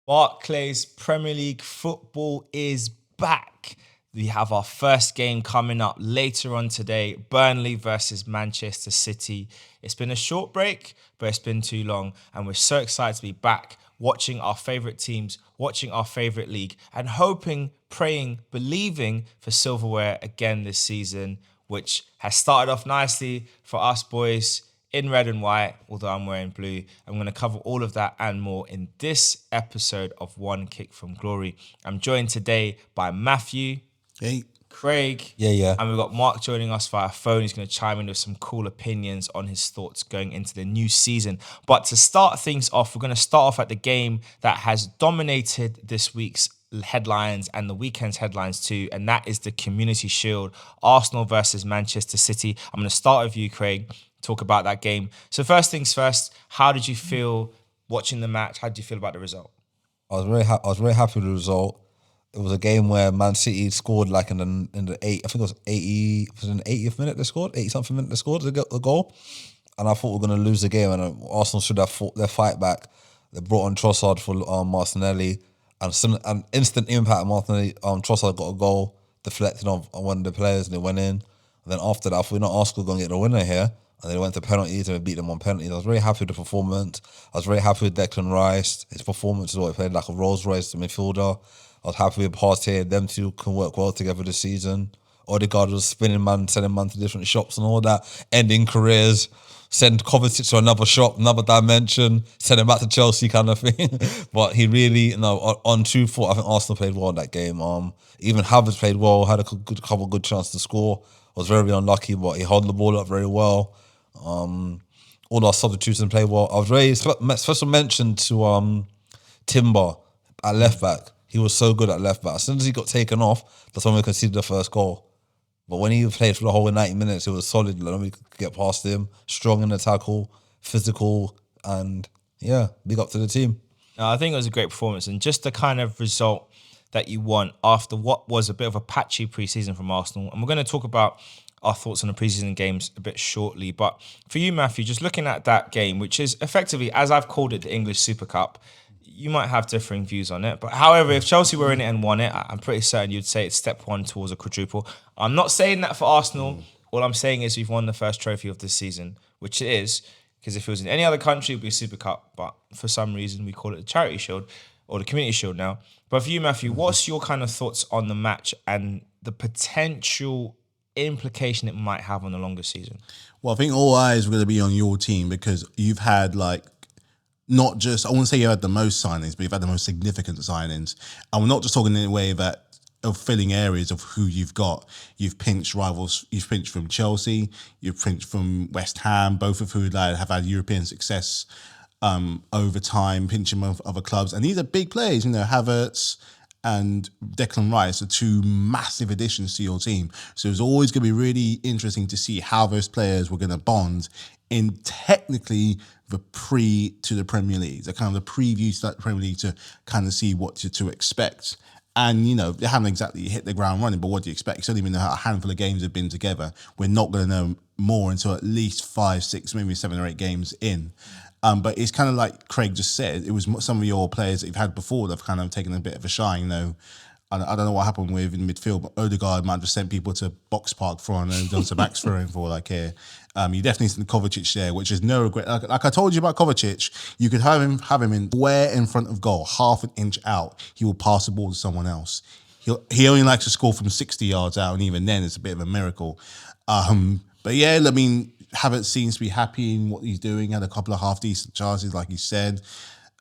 Barclays Premier League football is back. We have our first game coming up later on today, Burnley versus Manchester City. It's been a short break, but it's been too long, and we're so excited to be back watching our favourite teams, watching our favourite league, and hoping, praying, believing for silverware again this season, which has started off nicely for us boys in red and white, although I'm wearing blue. I'm going to cover all of that and more in this episode of One Kick from Glory. I'm joined today by Matthew, Hey. Craig, Yeah. and we've got Mark joining us via phone. He's going to chime in with some cool opinions on his thoughts going into the new season. But to start things off, we're going to start off at the game that has dominated this week's headlines and the weekend's headlines too, and that is the Community Shield, Arsenal versus Manchester City. I'm going to start with you, Craig, talk about that game. So first things first, how did you feel watching the match? How did you feel about the result? I was very happy with the result. It was a game where Man City scored like in the I think it was in the 80th minute they scored, 80 something minute they scored the goal, and I thought we were going to lose the game, and Arsenal should have fought their fight back. They brought on Trossard for Martinelli, and an instant impact. Martinelli, Trossard got a goal deflected on one of the players, and it went in. And then after that, I thought, Arsenal going to get the winner here. And they went to penalties and we beat them on penalties. I was very happy with the performance. I was very happy with Declan Rice. His performance as well. He played like a Rolls Royce midfielder. I was happy with Partey. Them two can work well together this season. Odegaard was sending man to different shops and all that. Ending careers. Send Kovacic to another shop, another dimension. Send him back to Chelsea kind of thing. But he really, on true foot, I think Arsenal played well in that game. Even Havertz played well. Had a couple good chances to score. Was very unlucky, but he held the ball up very well. All our substitutions played well. I was very special mention to Timber at left back. He was so good at left back. As soon as he got taken off, that's when we conceded the first goal. But when he played for the whole 90 minutes, it was solid. Nobody could get past him. Strong in the tackle, physical, and yeah, big up to the team. I think it was a great performance, and just the kind of result that you want after what was a bit of a patchy pre-season from Arsenal. And we're going to talk about our thoughts on the preseason games a bit shortly. But for you, Matthew, just looking at that game, which is effectively, as I've called it, the English Super Cup, you might have differing views on it. But however, if Chelsea were in it and won it, I'm pretty certain you'd say it's step one towards a quadruple. I'm not saying that for Arsenal. All I'm saying is we've won the first trophy of this season, which it is, because if it was in any other country, it would be a Super Cup. But for some reason, we call it the Charity Shield or the Community Shield now. But for you, Matthew, what's your kind of thoughts on the match and the potential implication it might have on the longer season? Well, I think all eyes are going to be on your team because you've had not just, I wouldn't say you had the most signings, but you've had the most significant signings. And we're not just talking in a way of filling areas of who you've got. You've pinched rivals, you've pinched from Chelsea, you've pinched from West Ham, both of who have had European success over time, pinching of other clubs. And these are big players, Havertz and Declan Rice are two massive additions to your team. So it's always going to be really interesting to see how those players were going to bond in technically the to the Premier League, the kind of the preview to that Premier League to kind of see what to expect. And, they haven't exactly hit the ground running, but what do you expect? It's only been a handful of games have been together. We're not going to know more until at least 5, 6, maybe 7 or 8 games in. But it's kind of like Craig just said, it was some of your players that you've had before that have kind of taken a bit of a shine, I don't know what happened with in midfield, but Odegaard might have just sent people to Box Park for and done some backs for him for here. You definitely see the Kovacic there, which is no regret. Like I told you about Kovacic, you could have him in where in front of goal, half an inch out. He will pass the ball to someone else. He only likes to score from 60 yards out, and even then, it's a bit of a miracle. But yeah, Havertz seems to be happy in what he's doing. Had a couple of half decent chances, like he said.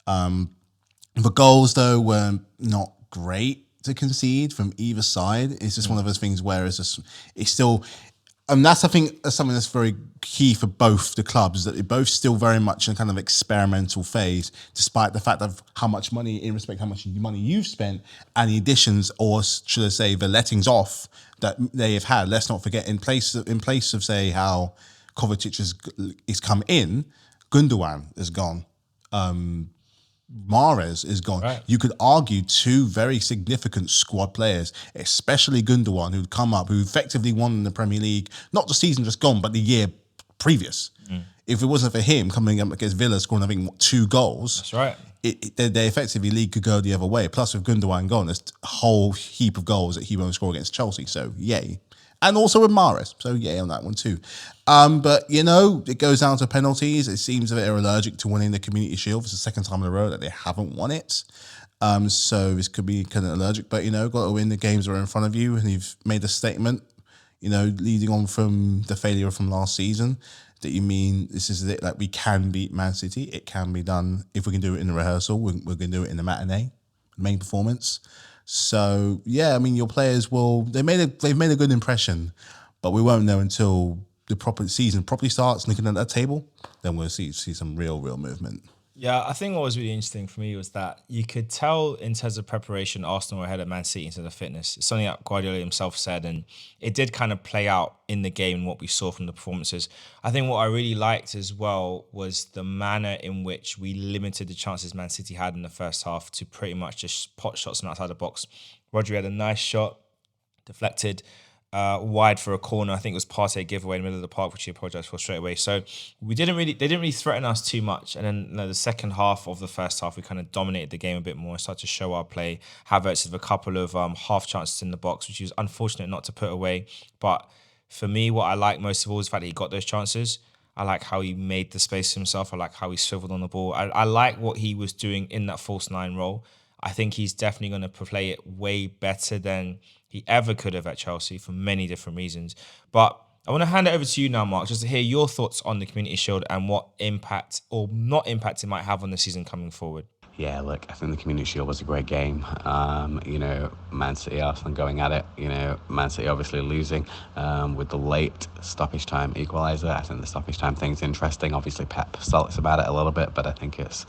The goals though were not great to concede from either side. It's just one of those things where it's still, and that's I think something that's very key for both the clubs, that they're both still very much in a kind of experimental phase, despite the fact of how much money you've spent and the additions, or should I say the lettings off that they have had. Let's not forget in place of say how Kovacic is come in, Gundogan is gone. Mahrez is gone. Right. You could argue two very significant squad players, especially Gundogan, who'd come up, who effectively won in the Premier League, not the season just gone, but the year previous. if it wasn't for him coming up against Villa, scoring, I think, 2 goals. That's right. They effectively league could go the other way. Plus, with Gundogan gone, there's a whole heap of goals that he won't score against Chelsea. So, yay. And also with Mahrez. So, yay on that one too. But, it goes down to penalties. It seems that they're allergic to winning the Community Shield. It's the second time in a row that they haven't won it. So, this could be kind of allergic. But, got to win the games that are in front of you. And you've made a statement, leading on from the failure from last season, that you mean this is it, like we can beat Man City. It can be done. If we can do it in the rehearsal, we're going to do it in the matinee, main performance. So yeah, I mean, your players they've made a good impression, but we won't know until the proper season properly starts. Looking at that table, then we'll see some real movement. Yeah, I think what was really interesting for me was that you could tell in terms of preparation, Arsenal were ahead of Man City in terms of fitness. It's something that Guardiola himself said, and it did kind of play out in the game and what we saw from the performances. I think what I really liked as well was the manner in which we limited the chances Man City had in the first half to pretty much just pot shots from outside the box. Rodri had a nice shot, deflected, wide for a corner. I think it was Partey giveaway in the middle of the park, which he apologised for straight away. So they didn't really threaten us too much. And then the second half of the first half, we kind of dominated the game a bit more and started to show our play. Havertz with a couple of half chances in the box, which he was unfortunate not to put away. But for me, what I like most of all is the fact that he got those chances. I like how he made the space himself. I like how he swiveled on the ball. I like what he was doing in that false 9 role. I think he's definitely going to play it way better than he ever could have at Chelsea for many different reasons. But I want to hand it over to you now, Mark, just to hear your thoughts on the Community Shield and what impact or not impact it might have on the season coming forward. Yeah, look, I think the Community Shield was a great game. Man City, Arsenal going at it. Man City obviously losing with the late stoppage time equaliser. I think the stoppage time thing's interesting. Obviously, Pep sulks about it a little bit, but I think it's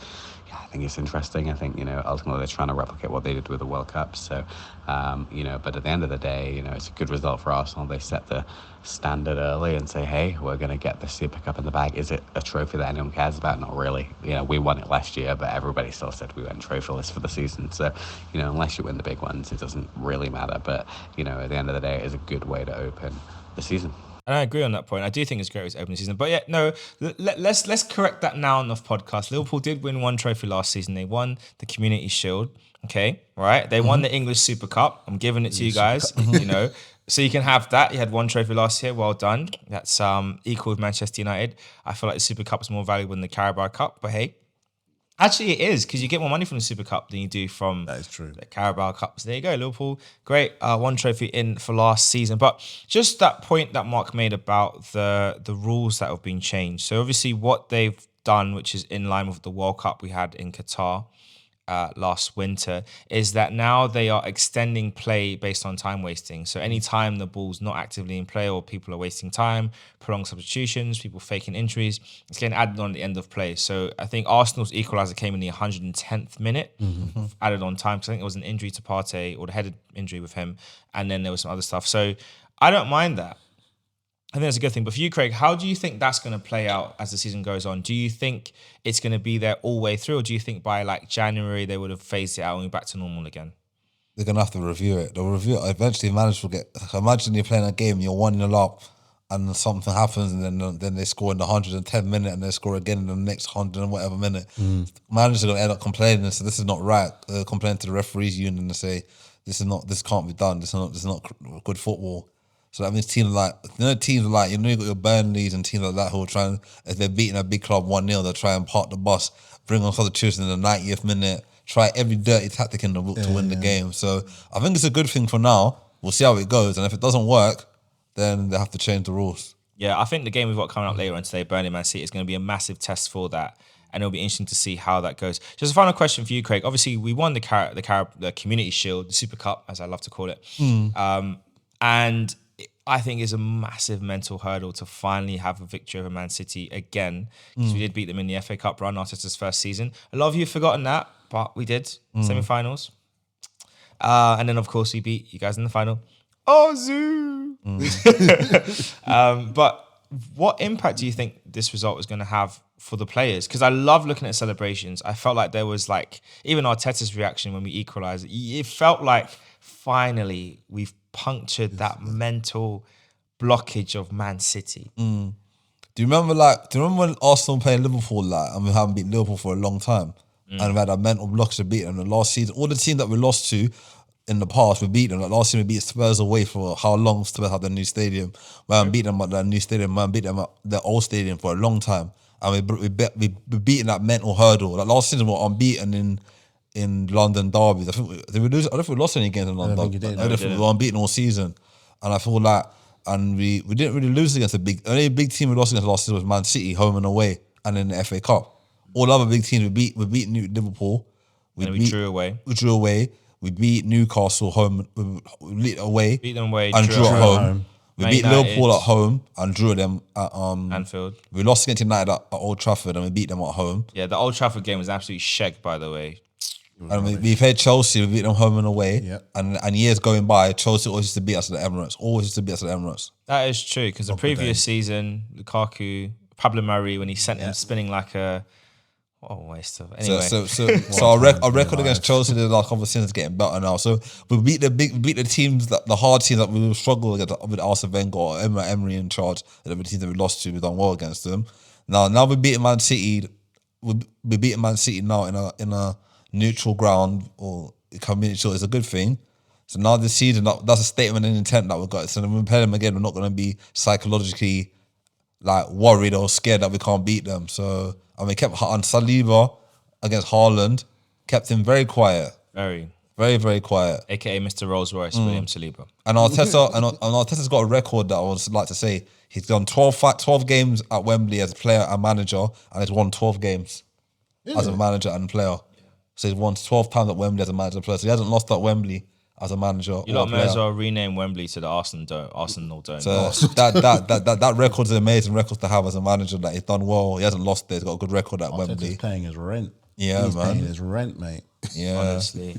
interesting. I think, ultimately they're trying to replicate what they did with the World Cup. So, but at the end of the day, it's a good result for Arsenal. They set the standard early and say, hey, we're going to get the Super Cup in the bag. Is it a trophy that anyone cares about? Not really. We won it last year, but everybody still said we went trophyless for the season. So, unless you win the big ones, it doesn't really matter. But, at the end of the day, it is a good way to open the season. And I agree on that point. I do think it's great to open the season. But yeah, no, let's correct that now on the podcast. Liverpool did win one trophy last season. They won the Community Shield. Okay, right? They won the English Super Cup. I'm giving it to you guys, So you can have that. You had one trophy last year. Well done. That's equal with Manchester United. I feel like the Super Cup is more valuable than the Carabao Cup. But hey, actually, it is, because you get more money from the Super Cup than you do from the Carabao Cup. So there you go, Liverpool. Great, one trophy in for last season. But just that point that Mark made about the rules that have been changed. So obviously what they've done, which is in line with the World Cup we had in Qatar last winter, is that now they are extending play based on time wasting. So anytime the ball's not actively in play or people are wasting time, prolonged substitutions, people faking injuries, it's getting added on at the end of play. So I think Arsenal's equaliser came in the 110th minute, added on time, because I think there was an injury to Partey, or the headed injury with him, and then there was some other stuff. So I don't mind that. I think that's a good thing. But for you, Craig, how do you think that's going to play out as the season goes on? Do you think it's going to be there all the way through, or do you think by like January they would have phased it out and we're back to normal again? They're going to have to review it. They'll review it. Eventually, managers will get... Imagine you're playing a game, you're 1-0 up, and something happens, and then they score in the 110th minute, and they score again in the next 100 and whatever minute. Managers are going to end up complaining and say, this is not right. Complain to the referees union and say, this can't be done. This is not good football. So that means teams like, you got your Burnleys and teams like that who are trying, if they're beating a big club 1-0, they'll try and park the bus, bring on substitution in the 90th minute, try every dirty tactic in the book to win the game. So I think it's a good thing for now. We'll see how it goes. And if it doesn't work, then they have to change the rules. Yeah, I think the game we've got coming up later on today, Burnley Man City, is going to be a massive test for that. And it'll be interesting to see how that goes. Just a final question for you, Craig. Obviously, we won the Community Shield, the Super Cup, as I love to call it. And I think it's a massive mental hurdle to finally have a victory over Man City again, because we did beat them in the FA Cup run, Arteta's first season. A lot of you have forgotten that, but we did. Semi-finals. And then, of course, we beat you guys in the final. Oh, Zoo! But what impact do you think this result was going to have for the players? Because I love looking at celebrations. I felt like there was even Arteta's reaction when we equalised. It felt like finally we've punctured that mental blockage of Man City. Do you remember when Arsenal playing Liverpool and we haven't beaten Liverpool for a long time, and we had a mental blocks to beat them? The last season, all the teams that we lost to in the past, we beat them. Like last season, we beat Spurs away for how long Spurs had the new stadium. We haven't beat them at the new stadium. We haven't beat them at the old stadium for a long time, and we beaten that mental hurdle. Like last season, we were unbeaten in London derbies. I think we lose. I don't think we lost any games in London. think you did. I don't think we were unbeaten all season, and I feel like. And we didn't really lose against only big team we lost against last season was Man City, home and away, and in the FA Cup. All other big teams we beat Liverpool. We drew away. We drew away. We beat Newcastle home, we beat away. Beat them away. And drew at home. We Man beat United. Liverpool at home and drew them at Anfield. We lost against United at Old Trafford and we beat them at home. Yeah, the Old Trafford game was absolutely shagged, by the way. And we played Chelsea, we beat them home and away. Yep. And years going by, Chelsea always used to beat us at the Emirates. Always used to beat us at the Emirates. That is true, because the previous season, Lukaku, Pablo Mari, when he sent him spinning like a... What a waste of... Anyway. So our record against Chelsea in the last couple of seasons is getting better now. So we beat the teams, the hard teams that we struggle against with Arsene Wenger or Emery in charge, the teams that we lost to, we've done well against them. Now we're beating Man City. We're beating Man City now in a neutral ground or community, so it's a good thing. So now this season, that's a statement and intent that we've got. So when we play them again, we're not going to be psychologically like worried or scared that we can't beat them. So we kept on Saliba against Haaland, kept him very quiet, very, very quiet. AKA Mr. Rolls Royce, William Saliba. And Arteta's got a record that I would like to say. He's done 12 games at Wembley as a player and manager, and he's won 12 games as a manager and player. So he's won 12 times at Wembley as a manager and player. So he hasn't lost at Wembley as a manager. You lot may as well rename Wembley to the Arsenal Dome. So that record's an amazing record to have as a manager. That he's done well. He hasn't lost there. He's got a good record at Wembley. He's paying his rent. Yeah, he's man. paying his rent, mate. Yeah, honestly.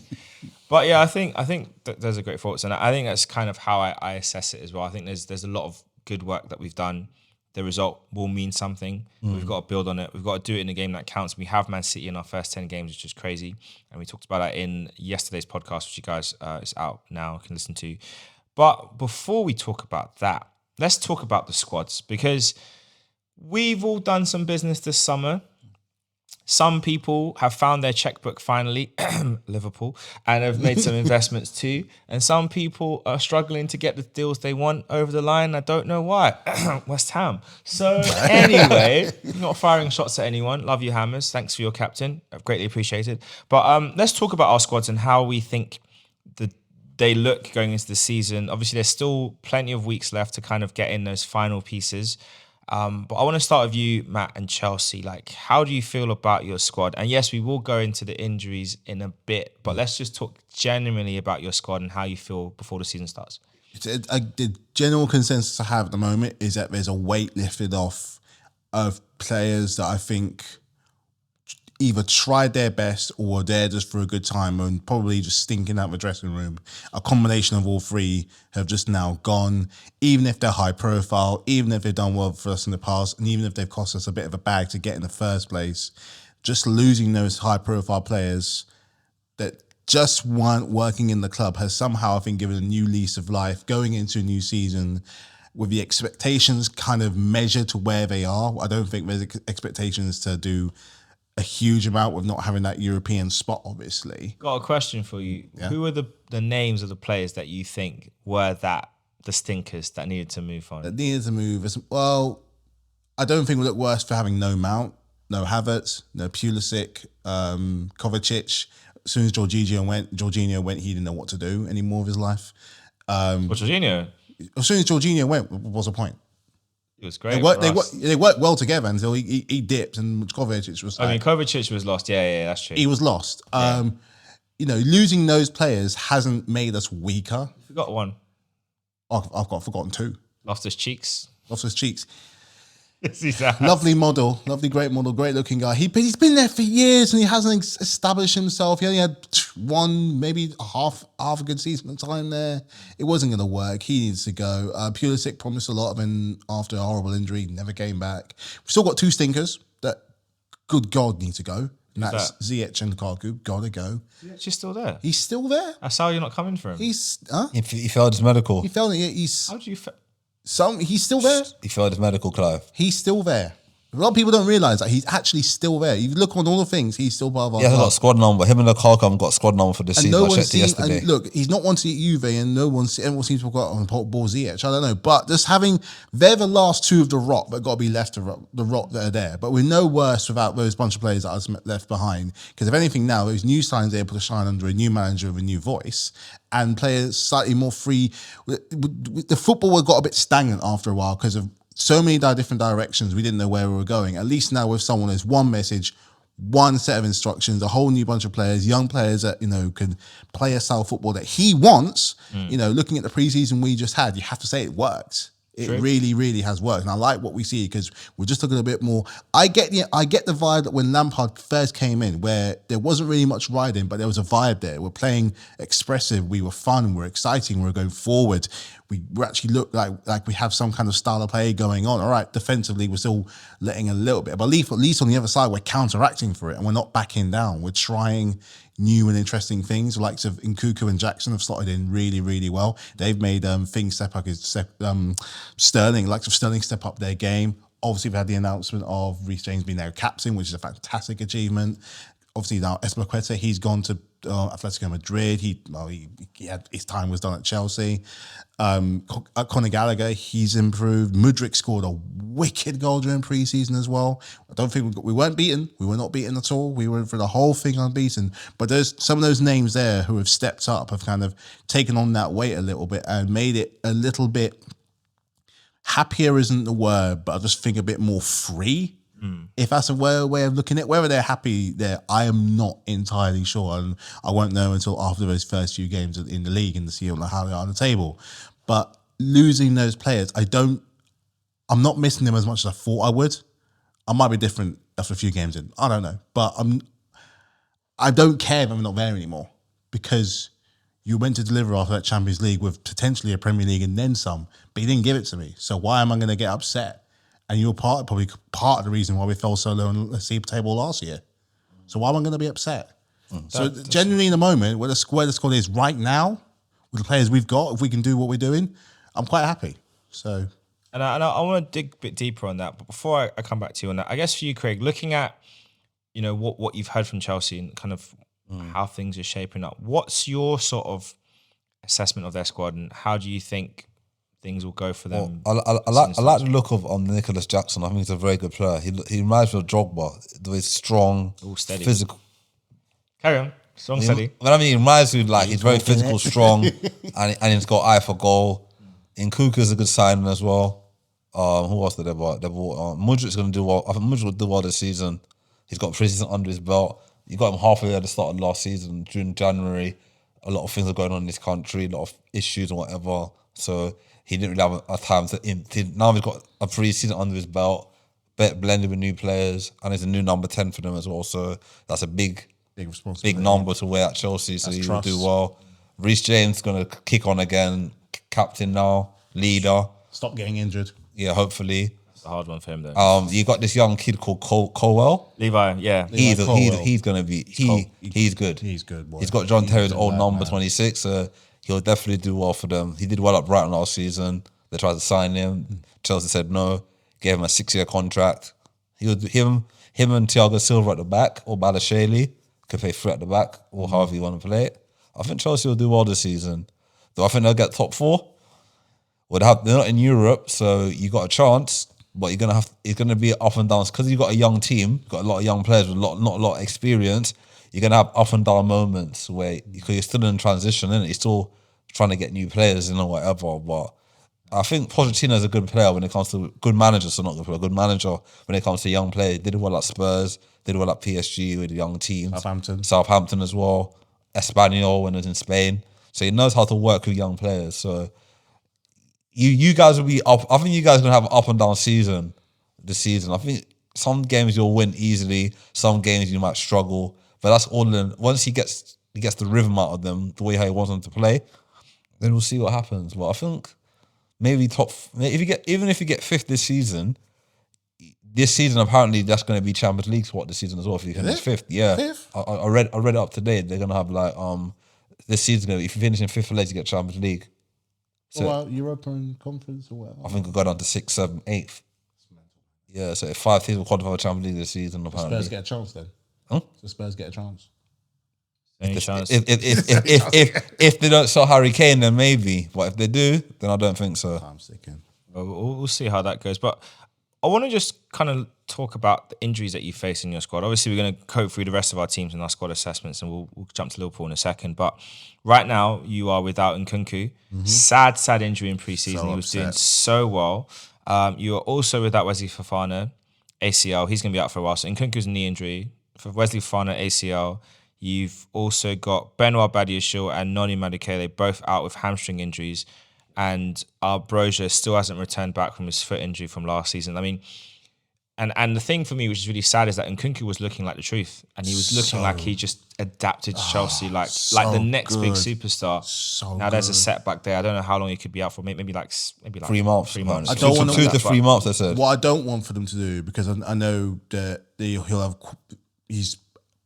But yeah, I think that there's a great thoughts, and I think that's kind of how I assess it as well. I think there's a lot of good work that we've done. The result will mean something. We've got to build on it. We've got to do it in a game that counts. We have Man City in our first 10 games, which is crazy. And we talked about that in yesterday's podcast, which you guys is out now, can listen to. But before we talk about that, let's talk about the squads, because we've all done some business this summer. Some people have found their checkbook finally, Liverpool, and have made some investments too. And some people are struggling to get the deals they want over the line. I don't know why. West Ham. So anyway, not firing shots at anyone. Love you, Hammers. Thanks for your captain. I've greatly appreciated. But let's talk about our squads and how we think they look going into the season. Obviously, there's still plenty of weeks left to kind of get in those final pieces. But I want to start with you, Matt, and Chelsea. Like, how do you feel about your squad? And yes, we will go into the injuries in a bit, but let's just talk genuinely about your squad and how you feel before the season starts. The general consensus I have at the moment is that there's a weight lifted off of players that I think either tried their best or were there just for a good time and probably just stinking out the dressing room. A combination of all three have just now gone, even if they're high profile, even if they've done well for us in the past, and even if they've cost us a bit of a bag to get in the first place. Just losing those high profile players that just weren't working in the club has somehow, I think, given a new lease of life going into a new season with the expectations kind of measured to where they are. I don't think there's expectations to do a huge amount with not having that European spot, obviously. Got a question for you. Yeah. Who are the names of the players that you think were the stinkers that needed to move on? That needed to move. Well, I don't think we look worse for having no Mount, no Havertz, no Pulisic, Kovacic. As soon as Jorginho went, he didn't know what to do anymore with his life. Jorginho? As soon as Jorginho went, what was the point? It was great. They worked well together until he dipped, and Kovacic was. Kovacic was lost. Yeah, that's true. He was lost. Yeah. Losing those players hasn't made us weaker. You forgot one. I've forgotten two. Loftus-Cheeks. Lovely model, great model, great looking guy. He's been there for years and he hasn't established himself. He only had one, maybe half a good season of time there. It wasn't going to work. He needs to go. Pulisic promised a lot of him after a horrible injury, never came back. We've still got two stinkers that, good God, need to go. And that's Ziyech and Lukaku. Gotta go. She's still there. He's still there. That's how you're not coming for him. He failed his medical. He failed. How do you? He's still there. He failed his medical, Clive. He's still there. A lot of people don't realise that he's actually still there. You look on all the things, he's still part of our He hasn't club. got squad number. Him and Lukaku haven't got squad number for this season. No I one's checked it seen, yesterday. and look, he's not one to Juve, and everyone seems to have got on Ball Ziyech. I don't know, but just they're the last two of the rot that got to be left of the rot that are there. But we're no worse without those bunch of players that are left behind. Because if anything, now those new signings are able to shine under a new manager with a new voice and players slightly more free. The football got a bit stagnant after a while because of so many different directions. We didn't know where we were going. At least now with someone, there's one message, one set of instructions, a whole new bunch of players, young players that, can play a style of football that he wants. Looking at the preseason we just had, you have to say it worked. It really, really has worked. And I like what we see because we're just looking a bit more. I get the vibe that when Lampard first came in, where there wasn't really much riding, but there was a vibe there. We're playing expressive, we were fun, we're exciting, we're going forward. We actually look like we have some kind of style of play going on. All right, defensively, we're still letting a little bit. But at least on the other side, we're counteracting for it and we're not backing down. We're trying new and interesting things. The likes of Nkuku and Jackson have slotted in really, really well. They've made things step up. Sterling, likes of Sterling, step up their game. Obviously, we've had the announcement of Reece James being their captain, which is a fantastic achievement. Obviously, now Espilicueta, he's gone to Atletico Madrid. He had his time was done at Chelsea. Conor Gallagher, he's improved. Mudryk scored a wicked goal during pre-season as well. I don't think we weren't beaten. We were not beaten at all. We were for the whole thing unbeaten. But there's some of those names there who have stepped up, have kind of taken on that weight a little bit and made it a little bit. Happier isn't the word, but I just think a bit more free. If that's a way of looking at it, whether they're happy there, I am not entirely sure. And I won't know until after those first few games in the league and to see how they are on the table. But losing those players, I'm not missing them as much as I thought I would. I might be different after a few games in. I don't know. But I don't care if I'm not there anymore because you went to deliver after that Champions League with potentially a Premier League and then some, but you didn't give it to me. So why am I going to get upset? And you're probably part of the reason why we fell so low in the league table last year. So why am I going to be upset? So genuinely in the moment, where the squad is right now, with the players we've got, if we can do what we're doing, I'm quite happy. So, and I want to dig a bit deeper on that. But before I come back to you on that, I guess for you, Craig, looking at what you've heard from Chelsea and kind of how things are shaping up, what's your sort of assessment of their squad and how do you think things will go for them? I like the look of Nicholas Jackson. I think he's a very good player. He reminds me of Drogba. The way he's strong, steady, physical. Carry on, strong, steady. But I mean, he reminds me he's very physical, strong, and he's got eye for goal. Nkuku's a good signing as well. Who else did they bought? Mudryk's going to do well. I think Mudryk will do well this season. He's got pre-season under his belt. You got him halfway at the start of last season, June, January. A lot of things are going on in this country, a lot of issues and whatever. So he didn't really have a time to. Now he's got a pre-season under his belt, blended with new players, and he's a new number 10 for them as well. So that's a big number to wear at Chelsea. So he will do well. Reece James is going to kick on again, captain now, leader. Stop getting injured. Yeah, hopefully. It's a hard one for him though. You got this young kid called Colwell. Levi, yeah. He's going to be he's good. He's good. Boy. He's got John Terry's old number 26. So he'll definitely do well for them. He did well at Brighton last season. They tried to sign him. Chelsea said no. Gave him a 6-year contract. Him and Thiago Silva at the back, or Balotelli could play three at the back, or however you want to play it. I think Chelsea will do well this season. Do I think they'll get top 4? They're not in Europe, so you got a chance. But it's gonna be up and downs because you got a young team, got a lot of young players with not a lot of experience. You're gonna have up and down moments where because you're still in transition, and you're still trying to get new players in or whatever. But I think Pochettino is a good player when it comes to good managers. So not good player, good manager when it comes to young players. Did well at Spurs, did well at PSG with the young teams. Southampton as well. Espanyol when it was in Spain. So he knows how to work with young players. So you guys will be up. I think you guys are gonna have an up and down season this season. I think some games you'll win easily, some games you might struggle. But that's all in. Once he gets the rhythm out of them, the way how he wants them to play, then we'll see what happens. But I think maybe even if you get fifth this season apparently that's going to be Champions League spot this season as well. If you finish fifth, yeah, Fifth? I read it up today. They're going to have this season. If you finish in fifth place, you get Champions League. So What about Europa and Conference or whatever? I think we'll go down to 6th, 7th, 8th. Yeah, so if 5 teams will qualify for Champions League this season, apparently. Spurs get a chance then. Huh? So Spurs get a chance. Any chance? If they don't sell Harry Kane, then maybe. But if they do, then I don't think so. I'm sicking. We'll see how that goes. But I want to just kind of talk about the injuries that you face in your squad. Obviously, we're going to go through the rest of our teams and our squad assessments, and we'll jump to Liverpool in a second. But right now, you are without Nkunku. Sad injury in pre-season. So He was upset. doing so well. You are also without Wesley Fofana, ACL. He's going to be out for a while. So Nkunku's knee injury. For Wesley Fofana, ACL. You've also got Benoit Badiashile and Noni Madueke, both out with hamstring injuries. And our Broja still hasn't returned back from his foot injury from last season. I mean, and the thing for me, which is really sad, is that Nkunku was looking like the truth. And he was looking like he just adapted to Chelsea, like the next big superstar. So now there's a good. setback there. I don't know how long he could be out for. Maybe like 3 months. 3 months. I don't want 2 to 3 months, I said. What I don't want for them to do, because I know that he's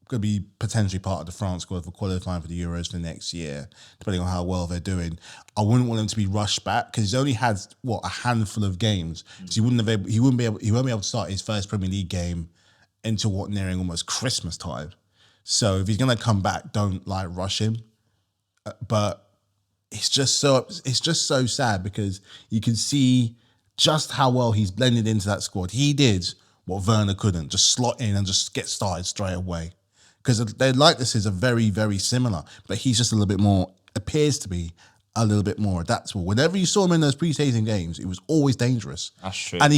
going to be potentially part of the France squad for qualifying for the Euros for next year, depending on how well they're doing. I wouldn't want him to be rushed back because he's only had a handful of games. So he won't be able to start his first Premier League game until nearing almost Christmas time. So if he's going to come back, don't rush him. But it's just so sad because you can see just how well he's blended into that squad. He did what Werner couldn't, just slot in and just get started straight away. Because their likenesses are very, very similar, but he's just appears to be a little bit more adaptable. Whenever you saw him in those pre-season games, it was always dangerous. That's true. And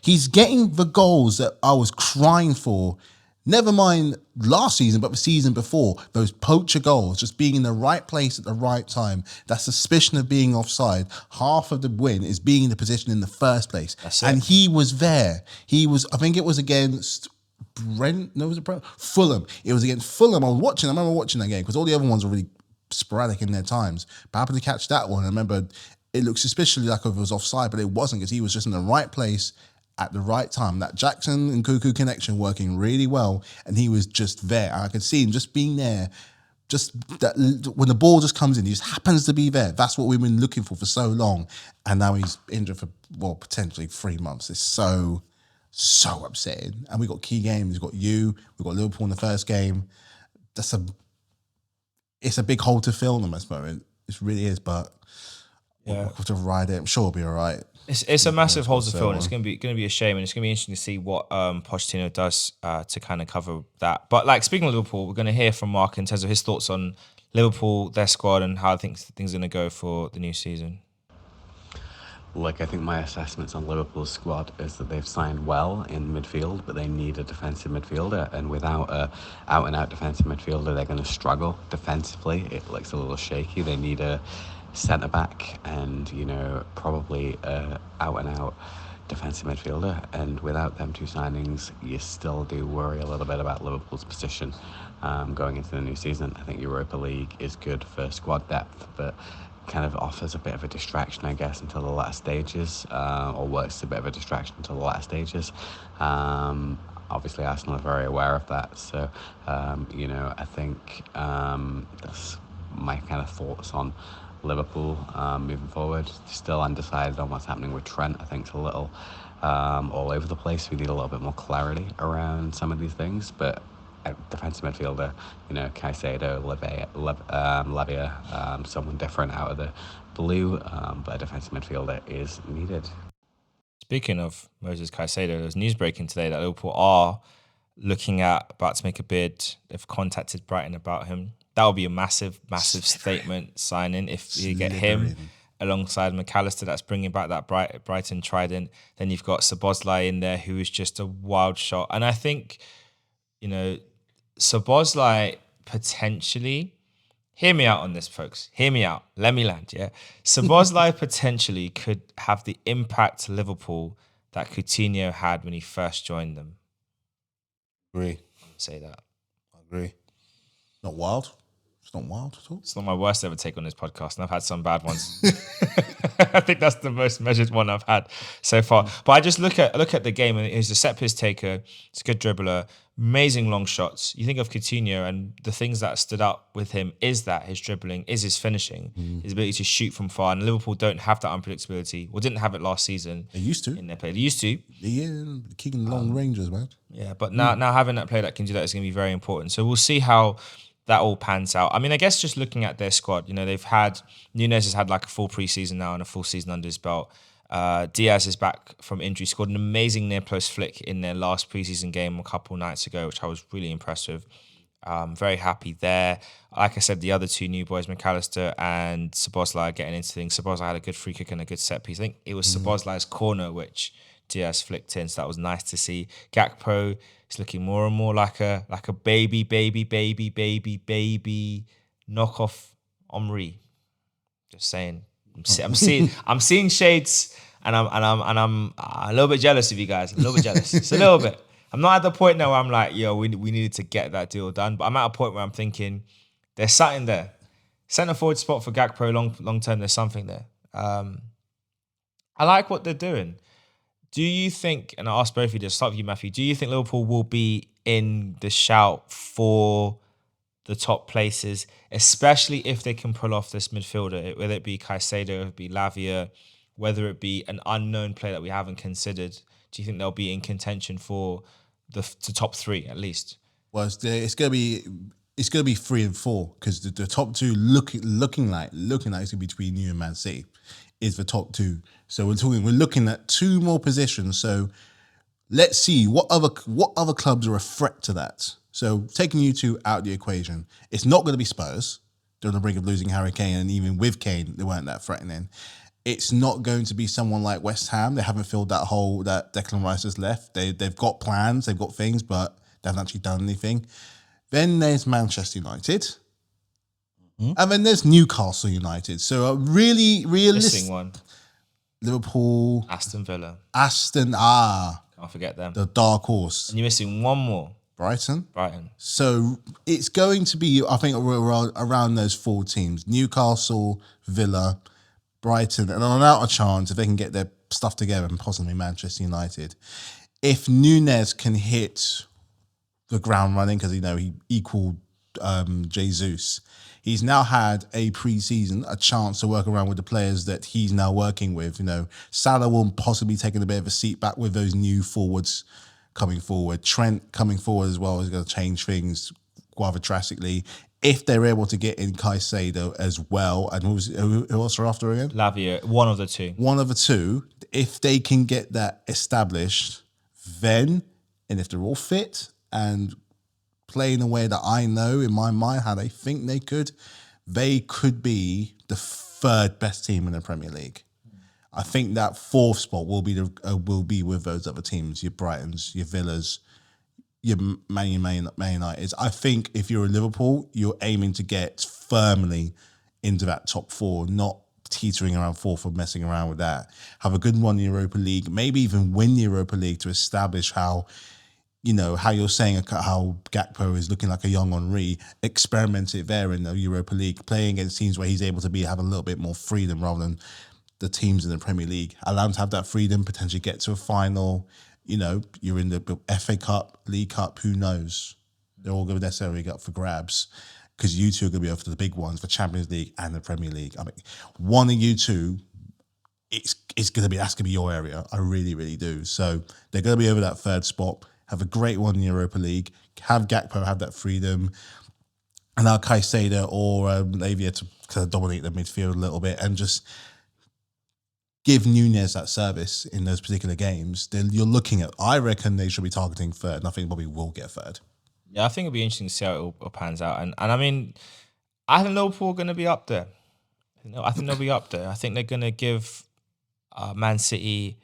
he's getting the goals that I was crying for. Never mind last season, but the season before, those poacher goals, just being in the right place at the right time. That suspicion of being offside, half of the win is being in the position in the first place. That's it. And he was there. I think it was against Fulham. It was against Fulham. I remember watching that game because all the other ones were really sporadic in their times. But I happened to catch that one. I remember it looked suspiciously like it was offside, but it wasn't because he was just in the right place at the right time. That Jackson and Nkunku connection working really well, and he was just there. And I could see him just being there. Just that when the ball just comes in, he just happens to be there. That's what we've been looking for so long. And now he's injured for potentially 3 months. It's so upsetting. And we got key games. We've got Liverpool in the first game. It's a big hole to fill in this moment. It really is, but we'll have to ride it. I'm sure we'll be all right. It's a massive hole to fill, and it's going to be a shame, and it's going to be interesting to see what Pochettino does to kind of cover that. But speaking of Liverpool, we're going to hear from Mark in terms of his thoughts on Liverpool, their squad, and how I think things are going to go for the new season. I think my assessments on Liverpool's squad is that they've signed well in midfield, but they need a defensive midfielder. And without a out-and-out defensive midfielder, they're going to struggle defensively. It looks a little shaky. They need a centre-back and, probably a out-and-out defensive midfielder. And without them two signings, you still do worry a little bit about Liverpool's position going into the new season. I think Europa League is good for squad depth, but kind of offers a bit of a distraction, I guess, until the latter stages, or works as a bit of a distraction until the latter stages. Obviously, Arsenal are very aware of that. So, I think that's my kind of thoughts on Liverpool moving forward. Still undecided on what's happening with Trent. I think it's a little all over the place. We need a little bit more clarity around some of these things, but defensive midfielder, Caicedo, Lavia, someone different out of the blue, but a defensive midfielder is needed. Speaking of Moses Caicedo, there's news breaking today that Liverpool are looking at about to make a bid. They've contacted Brighton about him. That would be a massive statement signing if you get him alongside McAllister. That's bringing back that Brighton trident. Then you've got Szoboszlai in there, who is just a wild shot. And I think, Szoboszlai potentially, hear me out on this, folks. Hear me out. Let me land, yeah? Szoboszlai potentially could have the impact to Liverpool that Coutinho had when he first joined them. Agree. Say that. I agree. Not wild. It's not wild at all. It's not my worst ever take on this podcast, and I've had some bad ones. I think that's the most measured one I've had so far. But I just look at the game, and he's a set piece taker. He's a good dribbler. amazing long shots. You think of Coutinho, and the things that stood out with him is that his dribbling, is his finishing, his ability to shoot from far. And Liverpool don't have that unpredictability. Well, didn't have it last season. They used to. In their play. They used to. Yeah, kicking long ranges, man. Yeah, but now having that player that can do that is going to be very important. So we'll see how that all pans out. I mean, I guess just looking at their squad, they've had Nunes has had like a full preseason now and a full season under his belt. Diaz is back from injury, scored an amazing near post flick in their last preseason game a couple nights ago, which I was really impressed with. Very happy there. Like I said, the other two new boys, McAllister and Szoboszlai, getting into things. Szoboszlai had a good free kick and a good set piece. I think it was Szoboszlai's corner which Diaz flicked in, so that was nice to see. Gakpo is looking more and more like a baby knockoff Omri. Just saying. I'm seeing shades, and I'm a little bit jealous of you guys. A little bit jealous. It's a little bit. I'm not at the point now where I'm like, yo, we needed to get that deal done. But I'm at a point where I'm thinking there's something there. Centre forward spot for Gakpo long term. There's something there. I like what they're doing. Do you think, and I'll ask both of you, to start with you, Matthew, do you think Liverpool will be in the shout for the top places, especially if they can pull off this midfielder, whether it be Caicedo, whether it be Lavia, whether it be an unknown player that we haven't considered? Do you think they'll be in contention for the top three at least? Well, it's gonna be 3 and 4 because the top two looking like it's gonna be between you and Man City is the top two. So we're looking at 2 more positions. So let's see what other clubs are a threat to that. So taking you two out of the equation, it's not going to be Spurs. They're on the brink of losing Harry Kane, and even with Kane, they weren't that threatening. It's not going to be someone like West Ham. They haven't filled that hole that Declan Rice has left. They've got plans, they've got things, but they haven't actually done anything. Then there's Manchester United. And then there's Newcastle United. So a really realistic Missing one. Liverpool, Aston Villa. Can't forget them. the dark horse. And you're missing one more. Brighton. So it's going to be, I think, around those 4 teams: Newcastle, Villa, Brighton, and on an outer chance if they can get their stuff together, and possibly Manchester United. If Nunes can hit the ground running, because he equaled Jesus. He's now had a pre-season, a chance to work around with the players that he's now working with. Salah will possibly taking a bit of a seat back with those new forwards coming forward. Trent coming forward as well is going to change things rather drastically. If they're able to get in Caicedo as well, and who else are after again? Lavia, one of the two. One of the two. If they can get that established, then, and if they're all fit and play in a way that I know in my mind how they think they could be the 3rd best team in the Premier League. I think that 4th spot will be with those other teams, your Brightons, your Villas, your Man United. I think if you're in Liverpool, you're aiming to get firmly into that top 4, not teetering around 4th or messing around with that. Have a good run in the Europa League, maybe even win the Europa League to establish how you're saying how Gakpo is looking like a young Henry. Experiment it there in the Europa League, playing against teams where he's able to have a little bit more freedom rather than the teams in the Premier League. Allow him to have that freedom, potentially get to a final. You're in the FA Cup, League Cup, who knows? They're all going to necessarily get up for grabs because you two are going to be after the big ones for Champions League and the Premier League. I mean, one of you two, that's going to be your area. I really, really do. So they're going to be over that 3rd spot. Have a great one in the Europa League. Have Gakpo have that freedom. And now Caicedo or Lavia to kind of dominate the midfield a little bit and just give Nunes that service in those particular games. Then you're looking at, I reckon they should be targeting 3rd, and I think Bobby will get 3rd. Yeah, I think it'll be interesting to see how it all pans out. And I mean, I think Liverpool are going to be up there. I think they'll be up there. I think they're going to give Man City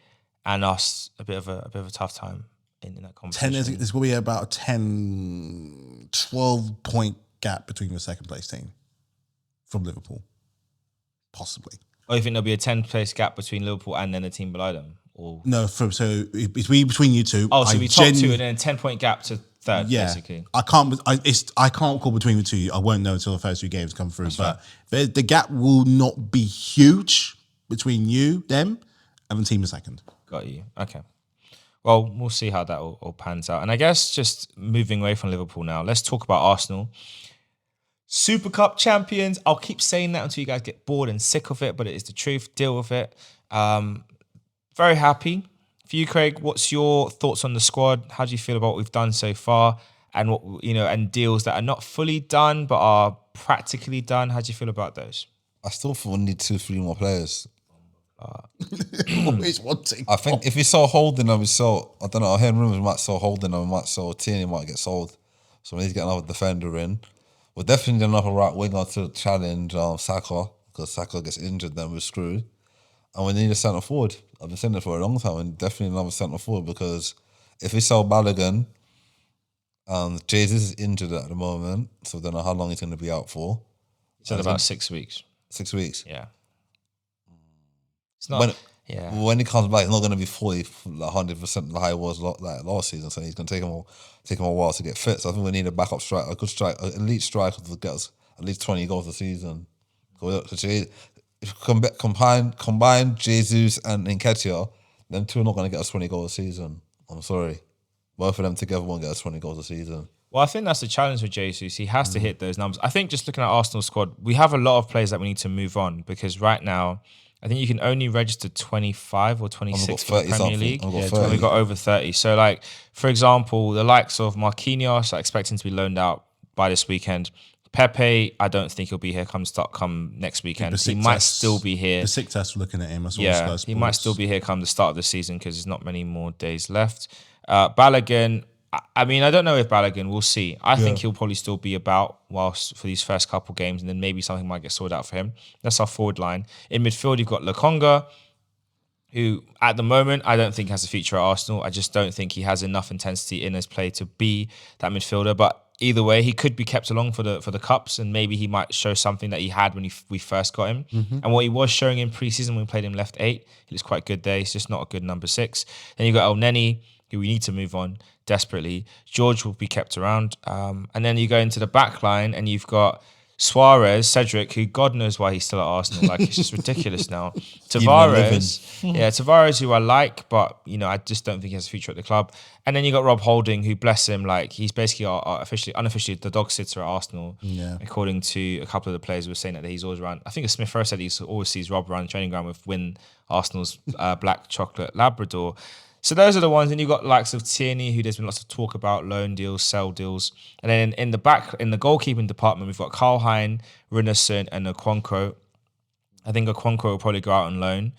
and us a bit of a tough time in that competition. There's going to be about a 10, 12 point gap between the 2nd place team from Liverpool. Possibly. Or you think there'll be a 10-place gap between Liverpool and then the team below them? Or no, so between you two. Oh, so we top 2 and then a 10-point gap to 3rd, yeah, basically. I can't call between the two. I won't know until the first 2 games come through. That's but the gap will not be huge between them, and the team in 2nd. Got you. Okay. Well, we'll see how that all pans out. And I guess just moving away from Liverpool now, let's talk about Arsenal. Super Cup champions. I'll keep saying that until you guys get bored and sick of it, but it is the truth. Deal with it. Very happy. For you, Craig, what's your thoughts on the squad? How do you feel about what we've done so far? And what and deals that are not fully done but are practically done. How do you feel about those? I still feel we need 2-3 more players. Always wanting. I think if we sell Holding and we sell, I don't know, I'm hearing rumours we might sell Holding and we might sell Tierney, might get sold. So we need to get another defender in. We'll definitely need another right winger to challenge Saka, because Saka gets injured, then we're screwed. And we need a centre forward. I've been saying it for a long time, and definitely another centre forward, because if we sell Balogun, Jesus is injured at the moment, so I don't know how long he's going to be out for. So about 6 weeks. 6 weeks. Yeah. It's not. When he comes back, he's not going to be fully 100% like he was like last season. So he's going to take him a while to get fit. So I think we need a backup striker, a good striker, an elite striker to get us at least 20 goals a season. If you combine Jesus and Nketiah, them two are not going to get us 20 goals a season. I'm sorry. Both of them together won't get us 20 goals a season. Well, I think that's the challenge with Jesus. He has to hit those numbers. I think just looking at Arsenal's squad, we have a lot of players that we need to move on, because right now, I think you can only register 25 or 26 for the Premier League. And we've got over 30. So, like, for example, the likes of Marquinhos are expecting to be loaned out by this weekend. Pepe, I don't think he'll be here come next weekend. He might still be here. The sick test, looking at him. He might still be here come the start of the season, because there's not many more days left. Balogun, I mean, I don't know if Balogun, we'll see. I think he'll probably still be about whilst for these first couple games, and then maybe something might get sorted out for him. That's our forward line. In midfield, you've got Lokonga, who at the moment I don't think has a future at Arsenal. I just don't think he has enough intensity in his play to be that midfielder. But either way, he could be kept along for the cups, and maybe he might show something that he had when we first got him. And what he was showing in pre-season when we played him left 8, he was quite good there. He's just not a good number 6. Then you got El Neni, who we need to move on desperately. George will be kept around. And then you go into the back line and you've got Suarez, Cedric, who God knows why he's still at Arsenal. Like, it's just ridiculous now. Tavares, who I like, but, I just don't think he has a future at the club. And then you got Rob Holding, who, bless him, like, he's basically unofficially the dog sitter at Arsenal. Yeah. According to a couple of the players who were saying that he's always around. I think Smith Rowe said he always sees Rob around the training ground with Arsenal's black chocolate Labrador. So those are the ones. And you've got the likes of Tierney, who there's been lots of talk about, loan deals, sell deals. And then in the goalkeeping department, we've got Karl Hein, Runarsson, and Okonkwo. I think Okonkwo will probably go out on loan.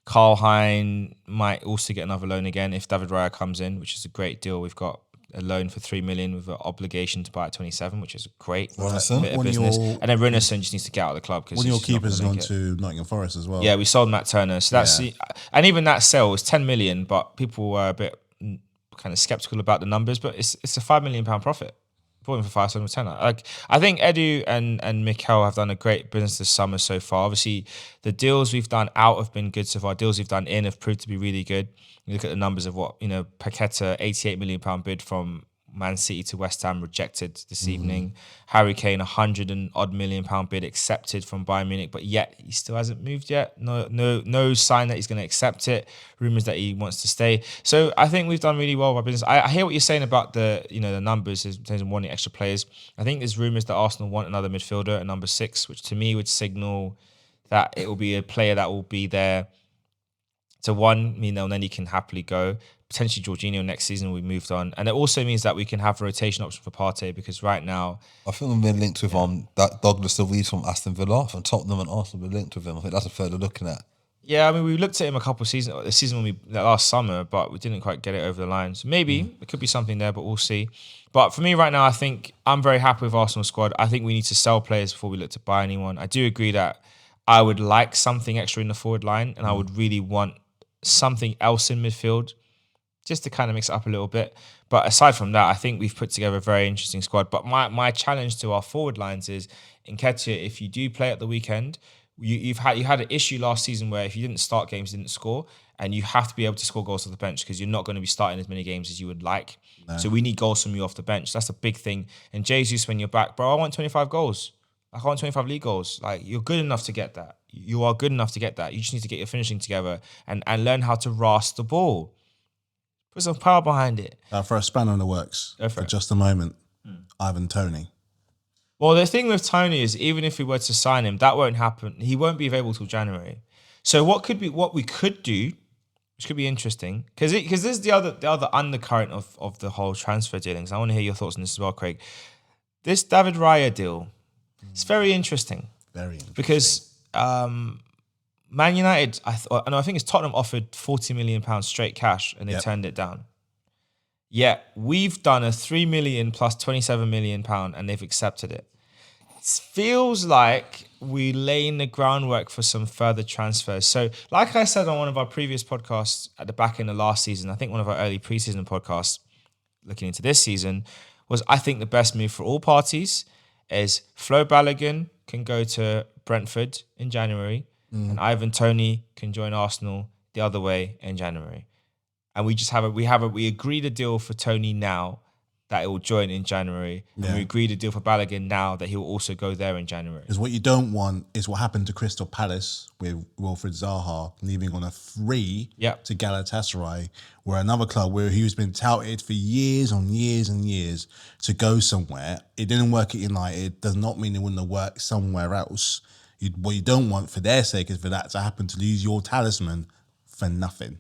Karl Hein might also get another loan again if David Raya comes in, which is a great deal. We've got a loan for 3 million with an obligation to buy at 27, which is a great bit of business. And then Runarsson just needs to get out of the club. One of your keepers has gone to Nottingham Forest as well. Yeah, we sold Matt Turner. So that's and even that sale was 10 million, but people were a bit kind of skeptical about the numbers. But it's a £5 million profit. Bought him for 5, sold him for 10. Like, I think Edu and Mikel have done a great business this summer so far. Obviously, the deals we've done out have been good so far. Deals we've done in have proved to be really good. You look at the numbers of what, Paqueta, £88 million bid from Man City to West Ham, rejected this evening. Harry Kane, £100 million bid accepted from Bayern Munich, but yet he still hasn't moved yet. No sign that he's going to accept it. Rumours that he wants to stay. So I think we've done really well by business. I hear what you're saying about the numbers in terms of wanting extra players. I think there's rumours that Arsenal want another midfielder at number 6, which to me would signal that it will be a player that will be there to then he can happily go. Potentially Jorginho next season we moved on. And it also means that we can have a rotation option for Partey, because right now... I think we've been linked with that Douglas Luiz from Aston Villa, from Tottenham and Arsenal. We're linked with him. I think that's a further looking at. Yeah, I mean, we looked at him a couple of seasons, the season when last summer, but we didn't quite get it over the line. So maybe it could be something there, but we'll see. But for me right now, I think I'm very happy with Arsenal squad. I think we need to sell players before we look to buy anyone. I do agree that I would like something extra in the forward line, and I would really want something else in midfield, just to kind of mix it up a little bit. But aside from that, I think we've put together a very interesting squad. But my challenge to our forward lines is, Nketiah, if you do play at the weekend, you had an issue last season where if you didn't start games, you didn't score, and you have to be able to score goals off the bench, because you're not going to be starting as many games as you would like. No. So we need goals from you off the bench. That's a big thing. And Jesus, when you're back, bro, I want 25 goals. I want 25 league goals. Like, you're good enough to get that. You are good enough to get that. You just need to get your finishing together and learn how to rasp the ball. Put some power behind it. For a spanner in the works, Go for for it. just a moment, Ivan Toney. Well, the thing with Tony is, even if we were to sign him, that won't happen. He won't be available till January. So what we could do, which could be interesting, because this is the other undercurrent of the whole transfer dealings. I want to hear your thoughts on this as well, Craig. This David Raya deal, it's very interesting. Very interesting. Because Man United, I think it's Tottenham offered £40 million straight cash and they turned it down. Yet we've done a 3 million plus £27 million and they've accepted it. It feels like we're laying the groundwork for some further transfers. So, like I said on one of our previous podcasts at the back end of last season, I think one of our early preseason podcasts looking into this season was, I think the best move for all parties is Flo Balogun can go to Brentford in January and Ivan Toney can join Arsenal the other way in January. And we just we agreed a deal for Toney now that it will join in January. And we agreed a deal for Balogun now that he will also go there in January. Because what you don't want is what happened to Crystal Palace with Wilfried Zaha leaving on a free to Galatasaray, where another club where he was been touted for years on years and years to go somewhere. It didn't work at United. Does not mean it wouldn't have worked somewhere else. What you don't want for their sake is for that to happen, to lose your talisman for nothing.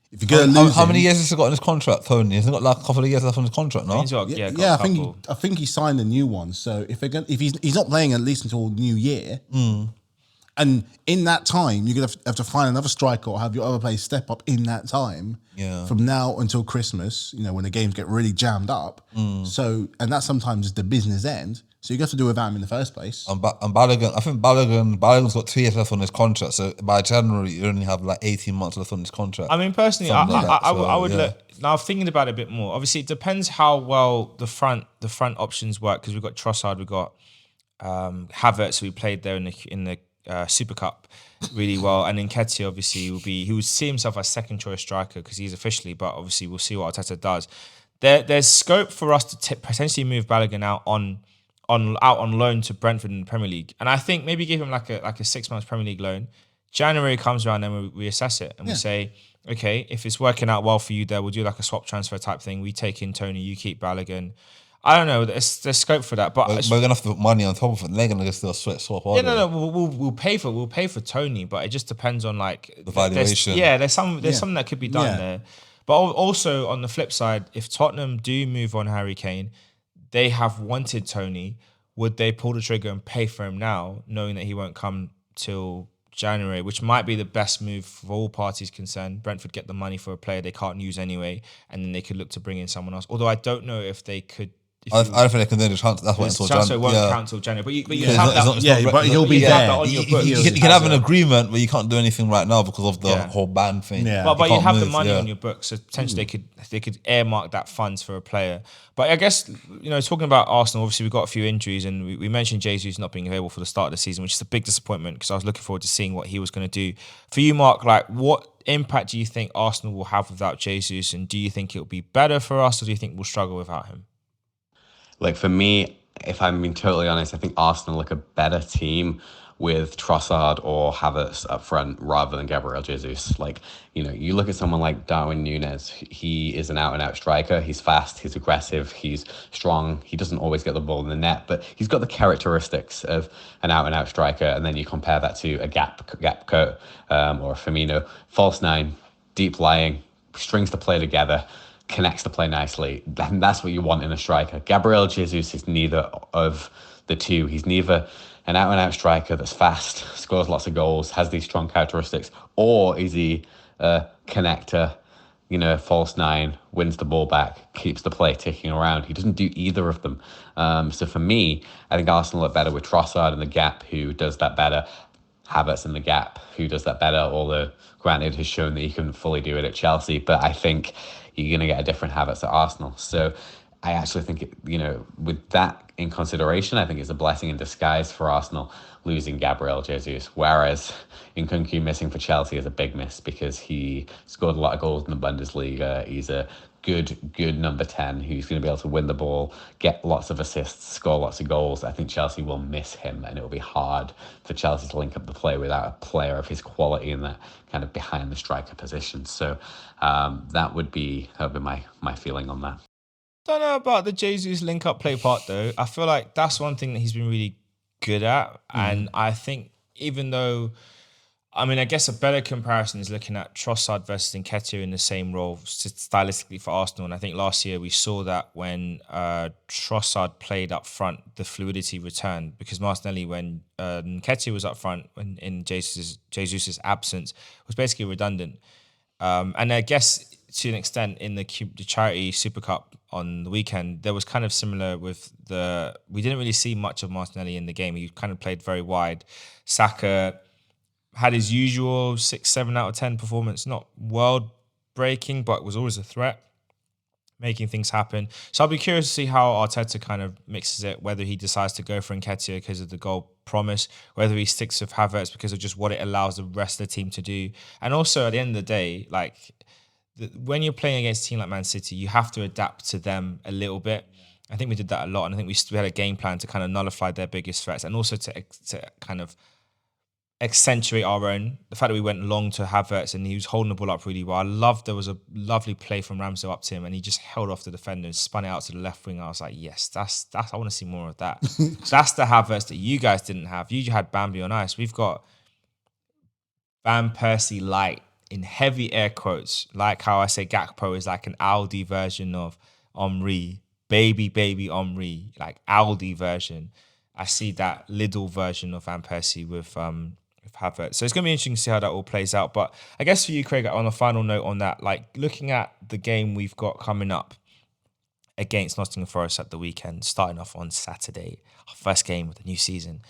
If you're going to lose how many years has he got in his contract, Tony? Has he got like a couple of years left on his contract now? He's got, I think he signed a new one. So if he's not playing at least until New Year, and in that time you're gonna have to find another striker or have your other players step up in that time. Yeah. From now until Christmas, when the games get really jammed up. So and that sometimes is the business end. So you have to do without him in the first place. And Balogun, I think Balogun's got 2 years left on his contract. So by January, you only have like 18 months left on his contract. I mean, personally, I would look. Now, thinking about it a bit more, obviously, it depends how well the front options work, because we've got Trossard, we've got Havertz, who played there in the Super Cup really well, and Nketiah, obviously, he would see himself as second choice striker because he's officially, but obviously, we'll see what Arteta does. There's scope for us to potentially move Balogun out on loan to Brentford in the Premier League, and I think maybe give him like a 6 months Premier League loan. January comes around and we assess it and we say, okay, if it's working out well for you there, we'll do like a swap transfer type thing. We take in Toney, you keep Balogun. I don't know. There's scope for that, but we're gonna have to put money on top of it. They're gonna just do a swap. We'll pay for Toney, but it just depends on like the valuation. There's something that could be done there. But also on the flip side, if Tottenham do move on Harry Kane, they have wanted Toney. Would they pull the trigger and pay for him now, knowing that he won't come till January, which might be the best move for all parties concerned? Brentford get the money for a player they can't use anyway, and then they could look to bring in someone else. Although I don't know if they could. I don't think they can do the transfer. That's why until January. Won't count until January. But you have that. But he'll be there. You can have an agreement, but you can't do anything right now because of the whole ban thing. Yeah. But you have the money on your books, so potentially they could earmark that funds for a player. But I guess, talking about Arsenal, obviously we've got a few injuries, and we mentioned Jesus not being available for the start of the season, which is a big disappointment because I was looking forward to seeing what he was going to do. For you, Mark, like what impact do you think Arsenal will have without Jesus, and do you think it'll be better for us, or do you think we'll struggle without him? Like for me, if I'm being totally honest, I think Arsenal look a better team with Trossard or Havertz up front rather than Gabriel Jesus. Like, you look at someone like Darwin Núñez, he is an out-and-out striker. He's fast, he's aggressive, he's strong. He doesn't always get the ball in the net, but he's got the characteristics of an out-and-out striker. And then you compare that to a gap coat or a Firmino, false nine, deep lying, strings to play together, connects to play nicely. And that's what you want in a striker. Gabriel Jesus is neither of the two. He's neither an out-and-out striker that's fast, scores lots of goals, has these strong characteristics, or is he a connector, false nine, wins the ball back, keeps the play ticking around. He doesn't do either of them. So for me, I think Arsenal look better with Trossard in the gap, who does that better. Havertz in the gap, who does that better, although granted has shown that he couldn't fully do it at Chelsea. But I think you're going to get a different Havertz at Arsenal. So I actually think, with that in consideration, I think it's a blessing in disguise for Arsenal losing Gabriel Jesus. Whereas Nkunku missing for Chelsea is a big miss because he scored a lot of goals in the Bundesliga. He's a good number 10 who's going to be able to win the ball, get lots of assists, score lots of goals. I think Chelsea will miss him, and it will be hard for Chelsea to link up the play without a player of his quality in that kind of behind the striker position. So that would be my feeling on that. Don't know about the Jesus link up play part though. I feel like that's one thing that he's been really good at. And I think even though, I mean, I guess a better comparison is looking at Trossard versus Nketiah in the same role stylistically for Arsenal. And I think last year we saw that when Trossard played up front, the fluidity returned because Martinelli, when Nketiah was up front in Jesus' absence, was basically redundant. And I guess to an extent in the charity Super Cup on the weekend, there was kind of similar with we didn't really see much of Martinelli in the game. He kind of played very wide. Saka had his usual 6, 7 out of 10 performance, not world breaking, but was always a threat, making things happen. So I'll be curious to see how Arteta kind of mixes it, whether he decides to go for Nketiah because of the goal promise, whether he sticks with Havertz because of just what it allows the rest of the team to do. And also at the end of the day, like when you're playing against a team like Man City, you have to adapt to them a little bit. I think we did that a lot. And I think we had a game plan to kind of nullify their biggest threats and also to kind of accentuate our own. The fact that we went long to Havertz and he was holding the ball up really well. I loved there was a lovely play from Ramsdale up to him and he just held off the defender and spun it out to the left wing. I was like, yes, that's I want to see more of that. That's the Havertz that you guys didn't have. You had Bambi on ice. We've got Van Persie light in heavy air quotes, like how I say Gakpo is like an Aldi version of Henry, baby Henry, like Aldi version. I see that Lidl version of Van Persie with Havertz. So it's going to be interesting to see how that all plays out. But I guess for you, Craig, on a final note on that, like looking at the game we've got coming up against Nottingham Forest at the weekend, starting off on Saturday, our first game of the new season.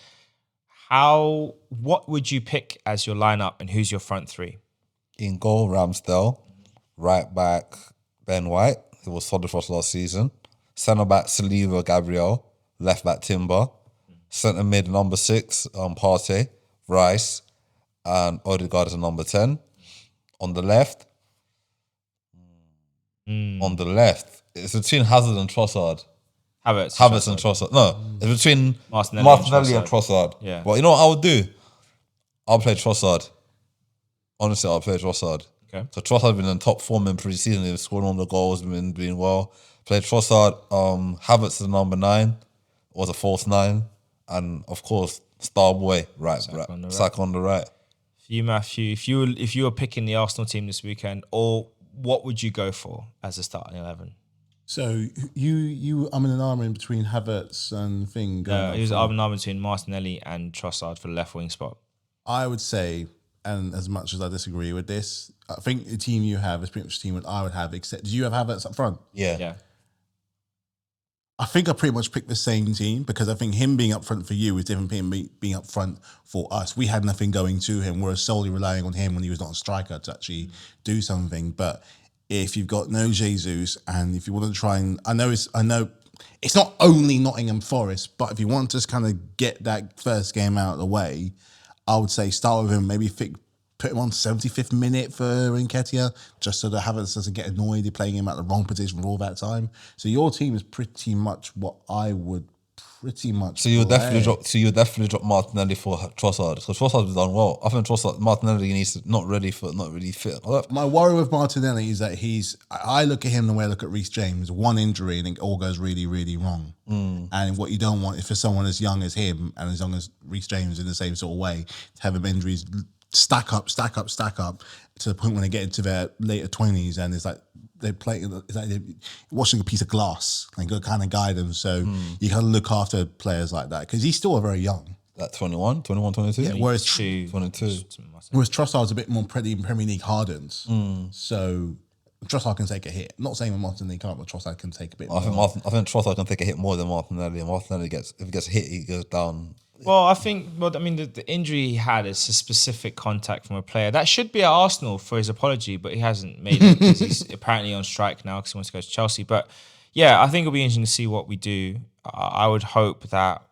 What would you pick as your lineup and who's your front three? In goal, Ramsdale. Right back, Ben White, who was solid for us last season. Centre back, Saliba Gabriel. Left back, Timber. Centre mid, number 6, Partey, Rice, and Odegaard is a number 10. On the left, it's between Hazard and Trossard. Havertz and Trossard. No, it's between Martinelli and Trossard. Yeah. Well, you know what I would do? I'll play Trossard. Honestly, I'll play Trossard. Okay. So Trossard has been in top form in pre-season. He's scoring all the goals, been doing well. Play Trossard. Havertz is number 9. Was a false 9. And of course, Starboy, Saka on the right. For you, Matthew, if you were picking the Arsenal team this weekend, or what would you go for as a starting 11? So I'm in an arm in between Havertz and Thing. He was an arm between Martinelli and Trossard for the left wing spot. I would say, and as much as I disagree with this, I think the team you have is pretty much the team that I would have, except do you have Havertz up front? Yeah. I think I pretty much picked the same team because I think him being up front for you is different from him being up front for us. We had nothing going to him. We're solely relying on him when he was not a striker to actually do something. But if you've got no Jesus and if you want to try and I know it's not only Nottingham Forest, but if you want to just kind of get that first game out of the way, I would say start with him, maybe put him on 75th minute for Nketiah, just so that Havertz doesn't get annoyed you're playing him at the wrong position for all that time. So your team is pretty much what I would pretty much. So you would definitely drop Martinelli for Trossard because Trossard's done well. I think Martinelli needs to not really fit. My worry with Martinelli is that I look at him the way I look at Reece James. One injury and it all goes really, really wrong. And what you don't want is for someone as young as him and as young as Reece James in the same sort of way to have him injuries stack up to the point when they get into their later 20s and it's like they're washing a piece of glass and go kind of guide them. So you kind of look after players like that because he's still very young. Like 21, 22? Yeah, whereas 22. Whereas Trossard's a bit more Premier League hardened. So Trossard can take a hit. I'm not saying that Martinelli can't, but Trossard can take a bit more. I think Trossard can take a hit more than Martinelli. And Martinelli if he gets hit, he goes down. Well, the injury he had is a specific contact from a player. That should be at Arsenal for his apology, but he hasn't made it because he's apparently on strike now because he wants to go to Chelsea. But yeah, I think it'll be interesting to see what we do. I would hope that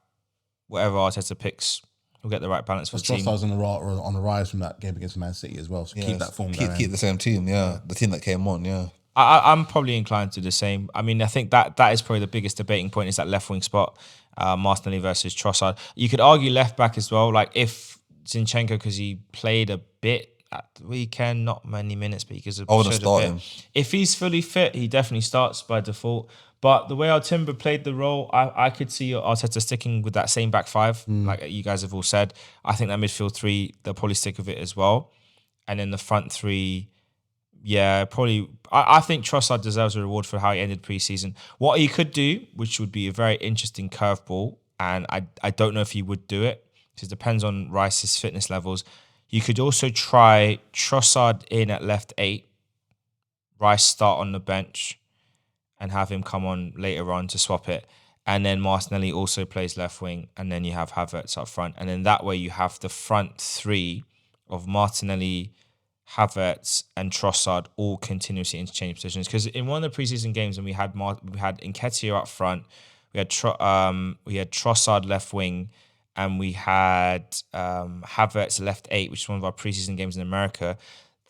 whatever Arteta picks, we'll get the right balance for the team. Trossard's on the rise from that game against Man City as well, so keep that form going. Keep the same team, yeah. The team that came on, yeah. I'm probably inclined to do the same. I mean, I think that is probably the biggest debating point is that left wing spot, Martinelli versus Trossard. You could argue left back as well. Like if Zinchenko, because he played a bit at the weekend, not many minutes, but he could have I wouldn't showed a start bit. him. If he's fully fit, he definitely starts by default. But the way our Timber played the role, I could see Arteta sticking with that same back five, like you guys have all said. I think that midfield three, they'll probably stick with it as well. And then the front three, yeah, probably. I think Trossard deserves a reward for how he ended preseason. What he could do, which would be a very interesting curveball, and I don't know if he would do it, because it depends on Rice's fitness levels. You could also try Trossard in at left 8, Rice start on the bench, and have him come on later on to swap it. And then Martinelli also plays left wing, and then you have Havertz up front. And then that way you have the front three of Martinelli, Havertz, and Trossard all continuously interchange positions. Because in one of the preseason games, when we had Nketiah up front, we had Trossard left wing, and we had Havertz left 8, which is one of our preseason games in America.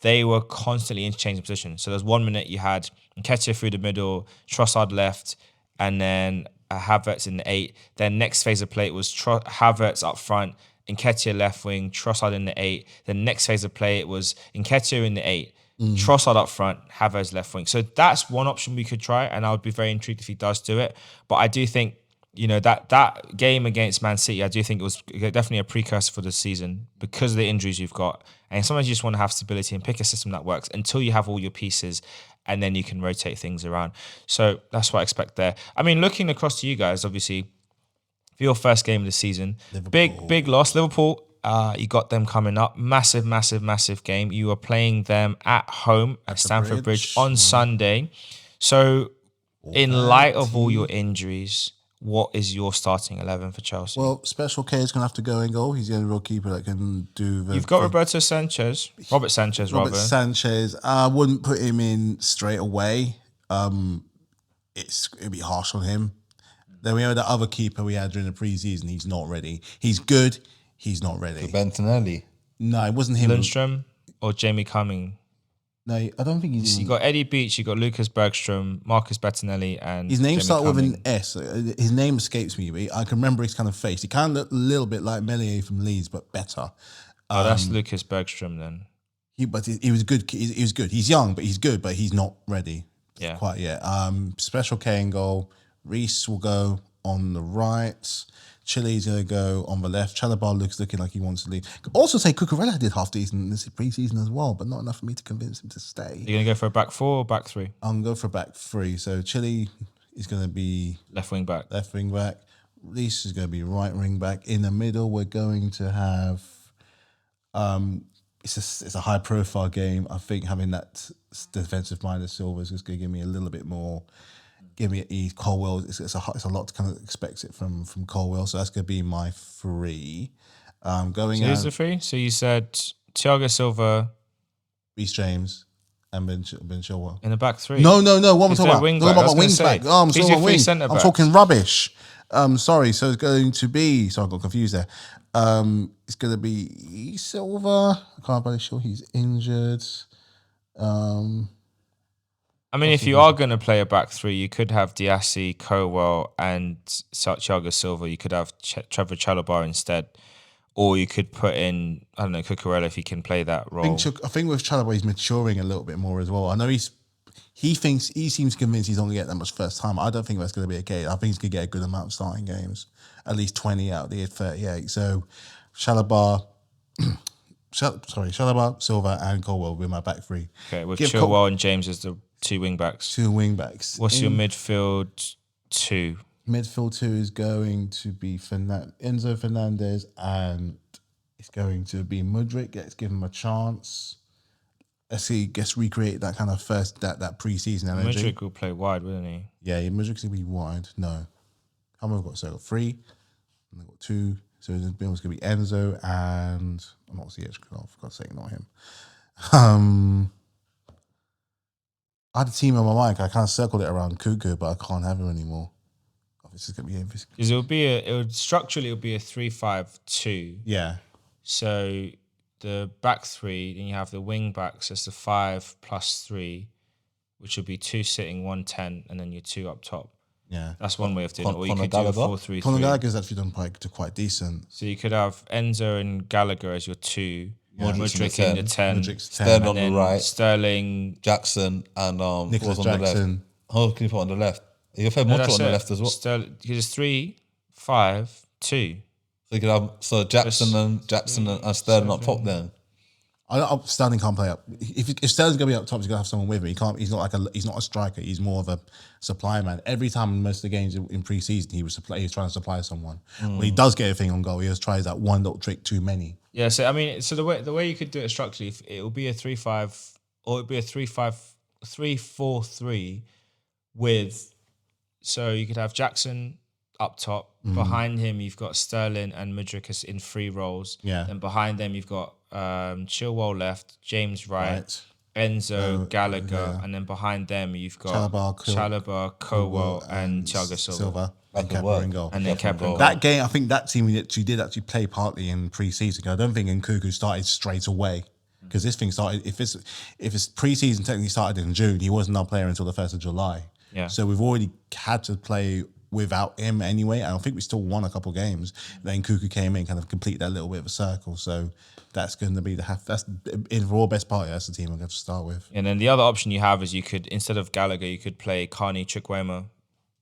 They were constantly interchanging positions. So there's 1 minute you had Nketiah through the middle, Trossard left, and then Havertz in the 8. Then next phase of play it was Havertz up front, Nketiah left wing, Trossard in the 8. The next phase of play it was Nketiah in the 8, Trossard up front, Havertz left wing. So that's one option we could try, and I would be very intrigued if he does do it. But I do think, that game against Man City, I do think it was definitely a precursor for the season because of the injuries you've got. And sometimes you just want to have stability and pick a system that works until you have all your pieces, and then you can rotate things around. So that's what I expect there. I mean, looking across to you guys, obviously, for your first game of the season, big loss. Liverpool, you got them coming up. Massive game. You are playing them at home at Stamford Bridge on Sunday. So in light of all your injuries, what is your starting 11 for Chelsea? Well, Special K is going to have to go in goal. He's the only real keeper that can do the... You've got Robert Sanchez. Robert Sanchez. I wouldn't put him in straight away. It'd be harsh on him. Then we have the other keeper we had during the preseason. He's not ready. He's good. He's not ready. Bentonelli. No, it wasn't him. Lundstrom or Jamie Cumming? No, I don't think he's... You got Eddie Beach, you got Lucas Bergstrom, Marcus Bettinelli, and his name Jamie started with Cumming. an S. His name escapes me. But I can remember his kind of face. He kind of looked a little bit like Melier from Leeds, but better. Oh, that's Lucas Bergstrom then. He was good. He was good. He's young, but he's good. But he's not ready. Yeah, quite yet. Special K in goal. Reece will go on the right. Chile's going to go on the left. Chalobah looking like he wants to leave. Also say Cucurella did half decent this pre-season as well, but not enough for me to convince him to stay. You're going to go for a back 4 or back 3? I'm going to go for a back 3. So Chile is going to be... Left wing back. Reece is going to be right wing back. In the middle, we're going to have... It's a high-profile game. I think having that defensive mind of Silva is just going to give me a little bit more... Give me ease. Colwell, it's a lot to kind of expect it from Colwell. So that's going to be my 3. Who's the 3? So you said Thiago Silva, Reece James, and Ben Chilwell. In the back 3? No. What am I talking about? Wing Talking back. about my wings back. Oh, I'm talking about wings. I'm talking rubbish. Sorry. So it's going to be... Sorry, I got confused there. It's going to be Silva. I can't be sure he's injured. I mean, if you are going to play a back 3, you could have Diassi, Colwell, and Thiago Silva. You could have Trevor Chalobah instead. Or you could put in, I don't know, Cucurella if he can play that role. I think with Chalobah, he's maturing a little bit more as well. I know he seems convinced he's not going to get that much first time. I don't think that's going to be okay. I think he's going to get a good amount of starting games, at least 20 out of the 38. So Chalobah, Silva, and Colwell will be my back 3. Okay, with Chilwell and James as the 2 wing backs. 2 wing backs. What's your midfield 2? Midfield 2 is going to be Enzo Fernandez, and it's going to be Mudryk. Let's give him a chance. Let's see, recreate that kind of first that pre-season energy. Mudryk will play wide, wouldn't he? Yeah, Mudryk's going to be wide. No. How many have I got? So I've got 3, and I've got 2. So the midfield's going to be Enzo, and I'm not CH, for God's sake, not him. I had a team on my mind. I kind of circled it around Cuckoo, but I can't have him anymore. This is going to be interesting. Because structurally it'll be a 3-5-2. Yeah. So the back 3, then you have the wing backs as the 5 plus 3, which would be 2 sitting, 1 10, and then your 2 up top. Yeah. That's one way of doing it. Or you Conor could do a Gallagher? 4-3-3. Conor Gallagher's actually done quite decent. So you could have Enzo and Gallagher as your 2, Mudryk in the 10, Mudryk's 10. Sterling and on the then right, Sterling. Jackson, and who Nicholas was on the left? Jackson. Who can you put on the left? You can play No, Mudryk that's on the it. left as well. Sterling, because it's 3, 5, 2. So you could have Jackson and Sterling up top then. Sterling can't play up. If Sterling's gonna be up top, he's gonna have someone with him. He can't. He's not a striker. He's more of a supply man. Every time in most of the games in pre-season, he was trying to supply someone. When he does get a thing on goal, he just tries that one little trick too many. Yeah, so I mean, so the way you could do it structurally, it will be a 3-5 or it'd be a 3-4-3 with. So you could have Jackson up top. Behind him, you've got Sterling and Mudryk in 3 roles. Yeah. And behind them, you've got Chilwell left, James right. Enzo, Gallagher, and then behind them you've got Chalobah, Colwell, and Thiago Silva. And Kepa in goal. And then Kepa in goal. That game, I think that team did actually play partly in pre-season. I don't think Nkunku started straight away because this thing started. If it's pre-season technically started in June, he wasn't our player until the 1st of July. Yeah. So we've already had to play without him anyway. I don't think we still won a couple of games. Then Nkunku came in, kind of complete that little bit of a circle. So that's going to be that's in raw best party. That's the team I'm going to start with. And then the other option you have is you could, instead of Gallagher, you could play Carney Chukwuemeka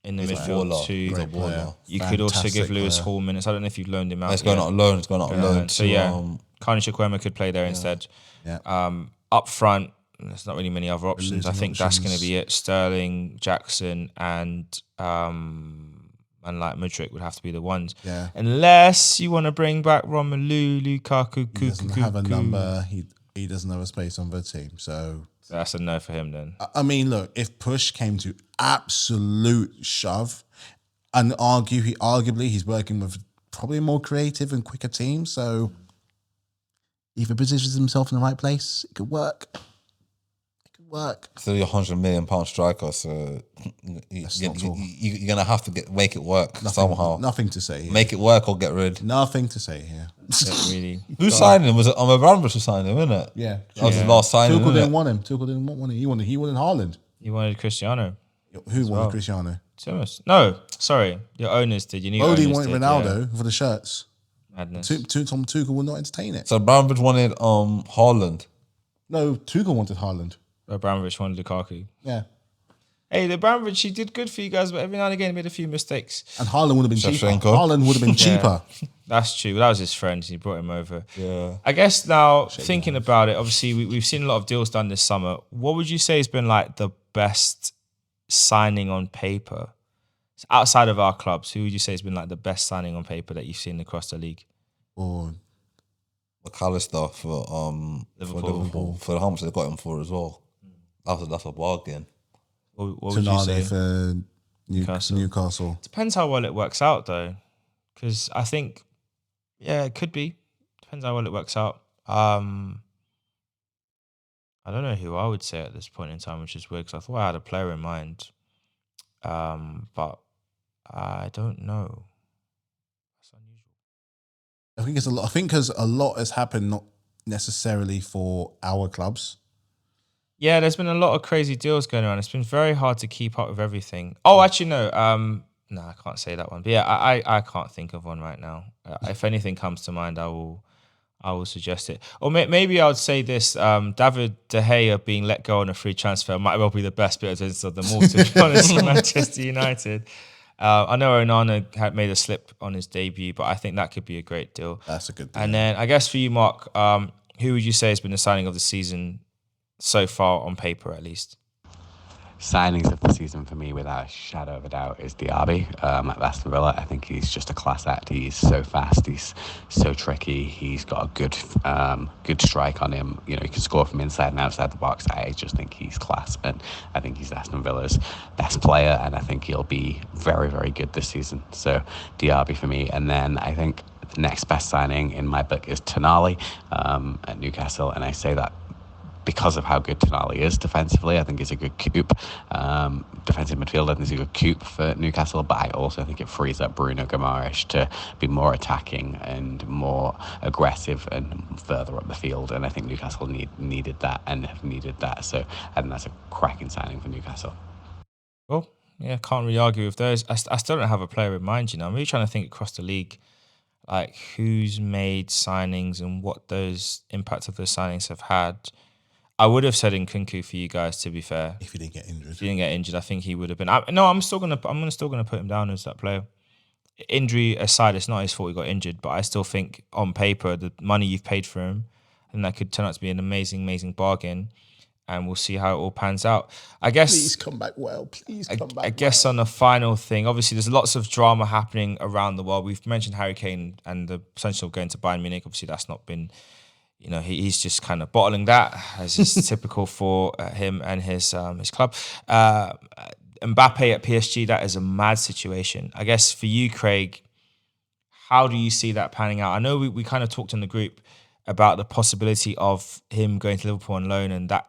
in the midfield too. You could also give Lewis Hall minutes. I don't know if you've loaned him out. It's going out on loan. It's going out on loan. So Carney Chukwuemeka could play there instead. Yeah. Up front, there's not really many other options. I think that's going to be it. Sterling, Jackson, and like Mudryk would have to be the ones. Yeah. Unless you want to bring back Romelu, Lukaku, He doesn't have a number. He doesnly have a space on the team. So that's a no for him then. I mean, look, if push came to absolute shove, and arguably he's working with probably a more creative and quicker team. So if he positions himself in the right place, it could work. So you're £100 million striker, so you're gonna have to make it work somehow. Nothing to say here. Make it work or get rid. Nothing to say here. Really. Who signed him? Was it Abramovich who signed him, isn't it? Yeah. That was his last signing. Tuchel didn't want him. Tuchel didn't want him. He wanted Haaland. You wanted Cristiano. Who wanted Cristiano? Thomas. No, sorry. Your owners did. Your new Bodie owners wanted did, Ronaldo for the shirts. Madness. Tom Tuchel would not entertain it. So Abramovich wanted Haaland. No, Tuchel wanted Haaland. Abramovich wanted Lukaku. Yeah. Hey, the Abramovich, he did good for you guys, but every now and again he made a few mistakes. And Haaland would have been cheaper. Shevchenko. Haaland would have been cheaper. That's true. That was his friend. He brought him over. Yeah. I guess now, thinking about it, obviously we've seen a lot of deals done this summer. What would you say has been like the best signing on paper? Outside of our clubs, who would you say has been like the best signing on paper that you've seen across the league? Or McAllister for Liverpool. For how much they got him for as well. That's a bargain. What would you say? For Newcastle. Depends how well it works out, though, because I think, it could be. Depends how well it works out. I don't know who I would say at this point in time, which is weird, because I thought I had a player in mind, but I don't know. That's unusual. I think it's a lot. I think because a lot has happened, not necessarily for our clubs. Yeah, there's been a lot of crazy deals going around. It's been very hard to keep up with everything. Oh, actually, no. No, I can't say that one. But yeah, I can't think of one right now. If anything comes to mind, I will suggest it. Or maybe I would say this: David De Gea being let go on a free transfer might well be the best bit of them all. To be honest, in Manchester United. I know Onana had made a slip on his debut, but I think that could be a great deal. That's a good deal. And then I guess for you, Mark, who would you say has been the signing of the season so far, on paper at least? Signings of the season for me, without a shadow of a doubt, is Diaby at Aston Villa. I think he's just a class act. He's so fast. He's so tricky. He's got a good strike on him. You know, he can score from inside and outside the box. I just think he's class, and I think he's Aston Villa's best player, and I think he'll be very, very good this season. So Diaby for me. And then I think the next best signing in my book is Tonali at Newcastle, and I say that because of how good Tonali is defensively. I think he's a good coup. Defensive midfield, I think he's a good coup for Newcastle, but I also think it frees up Bruno Guimaraes to be more attacking and more aggressive and further up the field. And I think Newcastle needed that and have needed that. So I think that's a cracking signing for Newcastle. Well, yeah, can't really argue with those. I still don't have a player in mind, I'm really trying to think across the league, like who's made signings and what those impacts of those signings have had. I would have said Nkunku for you guys, to be fair. If he didn't get injured. If he didn't get injured, I think he would have been. I'm still gonna put him down as that player. Injury aside, it's not his fault he got injured, but I still think on paper the money you've paid for him, and that could turn out to be an amazing bargain. And we'll see how it all pans out. I guess. Please come back well. Please come back. I guess on the final thing, obviously there's lots of drama happening around the world. We've mentioned Harry Kane and the potential of going to Bayern Munich. Obviously that's not been, he's just kind of bottling that, as is typical for him and his club. Mbappe at PSG, that is a mad situation. I guess for you, Craig, how do you see that panning out? I know we kind of talked in the group about the possibility of him going to Liverpool on loan and that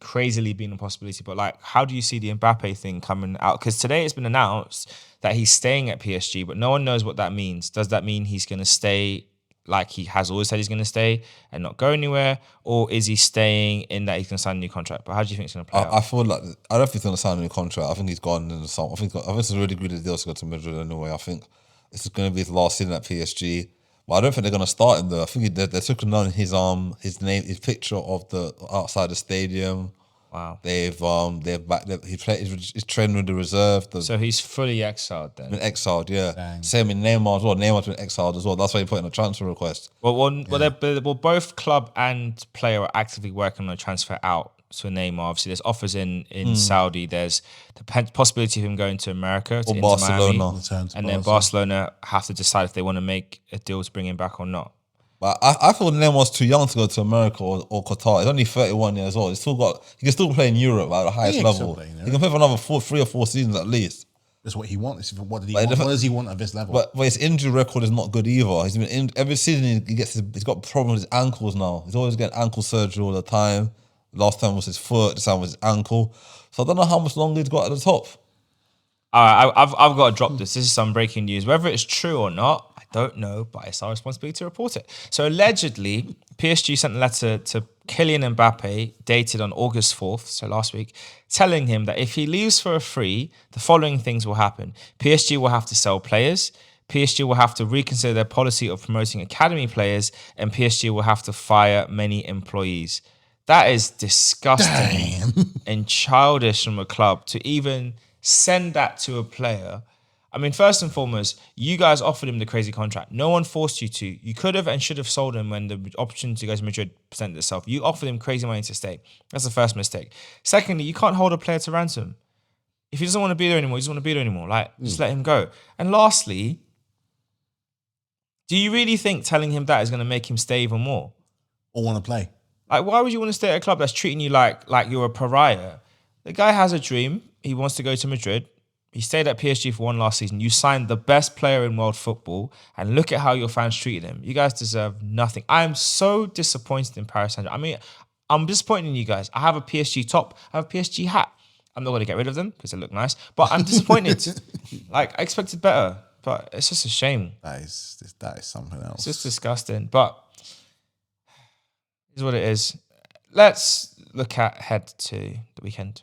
crazily being a possibility, but like, how do you see the Mbappe thing coming out? Because today it's been announced that he's staying at PSG, but no one knows what that means. Does that mean he's going to stay like he has always said he's going to stay and not go anywhere, or is he staying in that he's going to sign a new contract? But how do you think it's going to play out? I feel like I don't think he's going to sign a new contract. I think he's gone in the summer. I think it's a really good deal to go to Madrid anyway. I think it's going to be his last season at PSG. But I don't think they're going to start him though. I think they took down his name, his picture of the outside the stadium. Wow. He's training with the reserve. So he's fully exiled then. Been exiled, yeah. Dang. Same in Neymar as well. Neymar's been exiled as well. That's why he put in a transfer request. Well, both club and player are actively working on a transfer out to Neymar. Obviously, there's offers in Saudi. There's the possibility of him going to America, to Or Barcelona. Miami, and then Barcelona have to decide if they want to make a deal to bring him back or not. But I feel Neymar's too young to go to America or Qatar. He's only 31 years old. He can still play in Europe at the highest level. He can play for another 3 or 4 seasons at least. That's what he wants. What does he want at this level? But his injury record is not good either. He's been every season he's got problems with his ankles now. He's always getting ankle surgery all the time. Last time was his foot. This time was his ankle. So I don't know how much longer he's got at the top. All right, I've got to drop this. This is some breaking news. Whether it's true or not, I don't know, but it's our responsibility to report it. So allegedly, PSG sent a letter to Kylian Mbappe, dated on August 4th, so last week, telling him that if he leaves for a free, the following things will happen. PSG will have to sell players. PSG will have to reconsider their policy of promoting academy players, and PSG will have to fire many employees. That is disgusting and childish from a club to even send that to a player. I mean, first and foremost, you guys offered him the crazy contract. No one forced you to. You could have and should have sold him when the opportunity to go to Madrid presented itself. You offered him crazy money to stay. That's the first mistake. Secondly, you can't hold a player to ransom. If he doesn't want to be there anymore, he doesn't want to be there anymore. Just let him go. And lastly, do you really think telling him that is going to make him stay even more? Or want to play? Like, why would you want to stay at a club that's treating you like you're a pariah? The guy has a dream. He wants to go to Madrid. He stayed at PSG for one last season. You signed the best player in world football, and look at how your fans treated him. You guys deserve nothing. I am so disappointed in Paris Saint-Germain. I mean, I'm disappointed in you guys. I have a PSG top. I have a PSG hat. I'm not going to get rid of them because they look nice, but I'm disappointed. I expected better, but it's just a shame. That is something else. It's just disgusting, but is what it is. Let's look ahead to the weekend,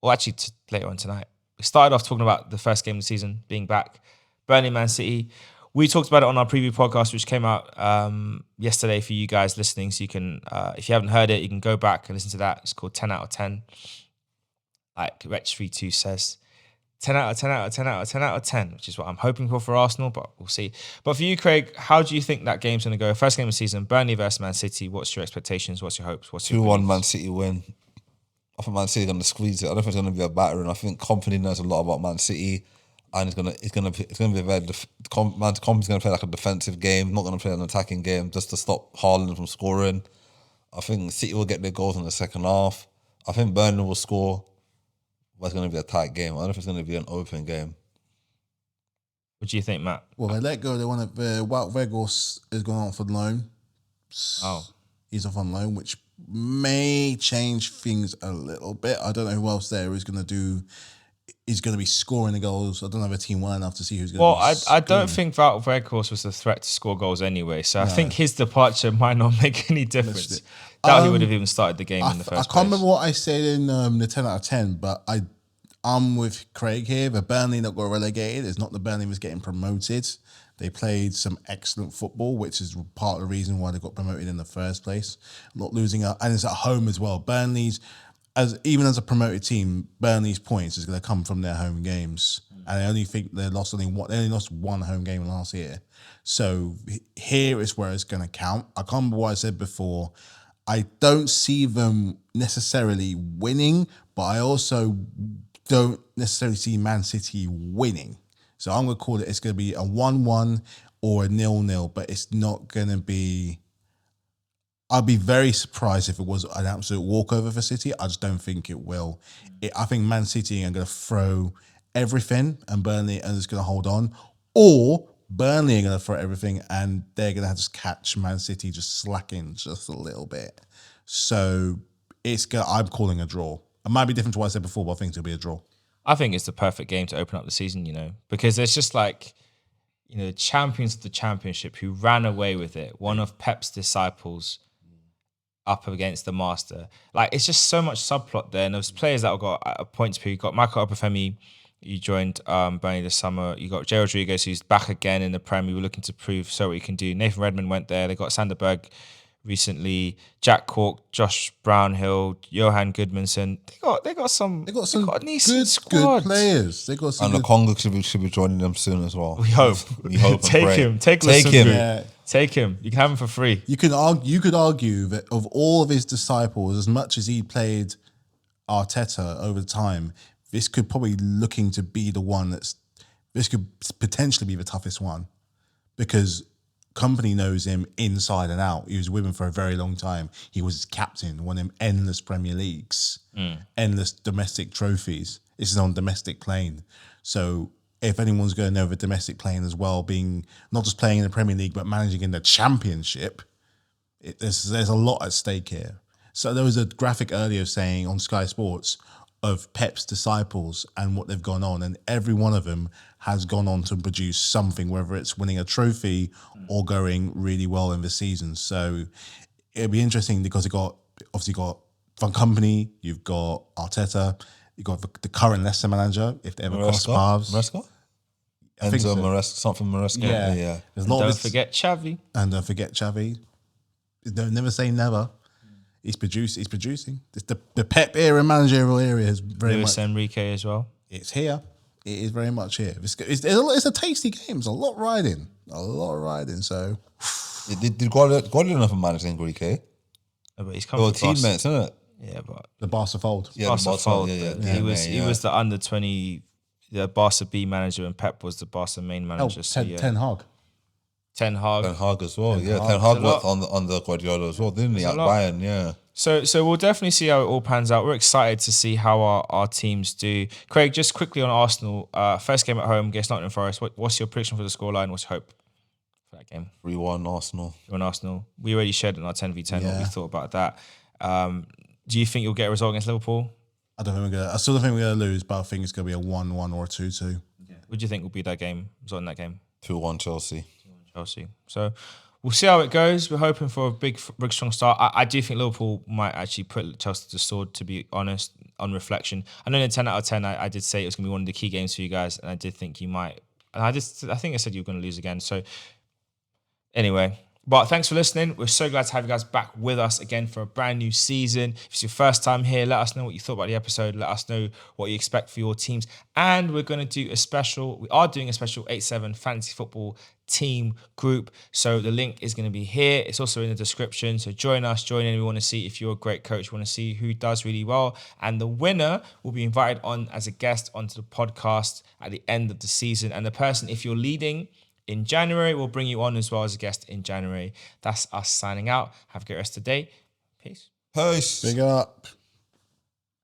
or actually to later on tonight. We started off talking about the first game of the season being back, Burnley, Man City. We talked about it on our preview podcast, which came out yesterday for you guys listening. So you can, if you haven't heard it, you can go back and listen to that. It's called 10 out of 10. Like Rech32 says, 10 out of 10 out of 10 out of 10 out of 10, which is what I'm hoping for Arsenal, but we'll see. But for you, Craig, how do you think that game's going to go? First game of the season, Burnley versus Man City. What's your expectations? What's your hopes? What's your 2-1 Man City win. I think Man City are going to squeeze it. I don't think it's going to be a battering. I think Company knows a lot about Man City, and it's going to be a very Company's going to play like a defensive game, not going to play an attacking game, just to stop Haaland from scoring. I think City will get their goals in the second half. I think Burnley will score, but it's going to be a tight game. I don't know if it's going to be an open game. What do you think, Matt? Well, they let go. They want to. Wout Weghorst is going on for loan. Oh, he's off on loan, which may change things a little bit. I don't know who else there is going to be scoring the goals. I don't have a team well enough to see who's going to Well, be I don't scoring. think Wout Weghorst was a threat to score goals anyway. So I think his departure might not make any difference. Doubt he would have even started the game in the first I place. can't remember what I said in the 10 out of 10, but I'm with Craig here. The Burnley that got relegated is not the Burnley was getting promoted. They played some excellent football, which is part of the reason why they got promoted in the first place. Not losing out, and it's at home as well. Burnley's, even as a promoted team, Burnley's points is going to come from their home games, and I only think they only lost one home game last year. So here is where it's going to count. I can't remember what I said before. I don't see them necessarily winning, but I also don't necessarily see Man City winning. So I'm going to call it's going to be a 1-1 or a 0-0, but it's not going to be... I'd be very surprised if it was an absolute walkover for City. I just don't think it will. I think Man City are going to throw everything and Burnley are just going to hold on. Or Burnley are going to throw everything and they're going to have to catch Man City just slacking just a little bit. So I'm calling a draw. It might be different to what I said before, but I think it'll be a draw. I think it's the perfect game to open up the season, because it's just like, champions of the championship who ran away with it. One of Pep's disciples up against the master. Like, it's just so much subplot there. And there's players that have got a points per. You got Michael Obafemi, you joined Burnley this summer. You got Jay Rodriguez, who's back again in the Prem. We were looking to prove what he can do. Nathan Redmond went there. They got Sanderberg recently, Jack Cork, Josh Brownhill, Johan Goodmanson. They got a decent squad. Good players. They got some And the Congo should be joining them soon as well. We hope. Take him. Take him. Yeah. Take him. You can have him for free. You could argue that of all of his disciples, as much as he played Arteta over time, this could probably looking to be the one this could potentially be the toughest one, because Company knows him inside and out. He was with him for a very long time. He was his captain, won him endless Premier Leagues, endless domestic trophies. This is on domestic plane. So if anyone's going over domestic plane as well, being not just playing in the Premier League, but managing in the Championship, there's a lot at stake here. So there was a graphic earlier saying on Sky Sports of Pep's disciples and what they've gone on, and every one of them has gone on to produce something, whether it's winning a trophy or going really well in the season. So it'll be interesting because you got Van Company, you've got Arteta, you've got the current Leicester manager, if they ever cross paths. Maresca? I think so. Maresca. Yeah. Don't forget Xavi. And don't forget Xavi. Don't never say never. He's producing. It's the Pep era, managerial area is very Luis much. Enrique as well. It's here. It is very much here. It's a tasty game. It's a lot riding. So Did Guardiola never manage Enrique? No, but he's They coming were to Barca. teammates, isn't it? Yeah, but the Barca fold. Yeah, Barca the Barca, fold. yeah. He was the under 20, the Barca B manager, and Pep was the Barca main manager. Ten Hag. Ten Hag. Ten Hag as well. Ten Hag. Ten Hag worked on the Guardiola as well, didn't he? At Bayern, yeah. So we'll definitely see how it all pans out. We're excited to see how our teams do. Craig, just quickly on Arsenal, first game at home against Nottingham Forest. What's your prediction for the scoreline? What's your hope for that game? 3-1 Arsenal. You're on Arsenal. We already shared in our 10v10 what Yeah. we thought about that. Do you think you'll get a result against Liverpool? I still don't think we're gonna lose, but I think it's gonna be a 1-1 or a 2-2. What do you think will be that game? Result in that game? 2-1 Chelsea. Chelsea. So we'll see how it goes. We're hoping for a big strong start. I do think Liverpool might actually put Chelsea to the sword, to be honest, on reflection. I know in 10 out of 10, I did say it was going to be one of the key games for you guys, and I did think you might. And I think I said you were going to lose again. So anyway, but thanks for listening. We're so glad to have you guys back with us again for a brand new season. If it's your first time here, let us know what you thought about the episode. Let us know what you expect for your teams. And we are doing a special 8-7 fantasy football team group. So the link is going to be here. It's also in the description. So join us, join in. We want to see if you're a great coach. We want to see who does really well. And the winner will be invited on as a guest onto the podcast at the end of the season. And the person, if you're leading in January, we'll bring you on as well as a guest in January. That's us signing out. Have a great rest of the day. Peace. Peace. Big up.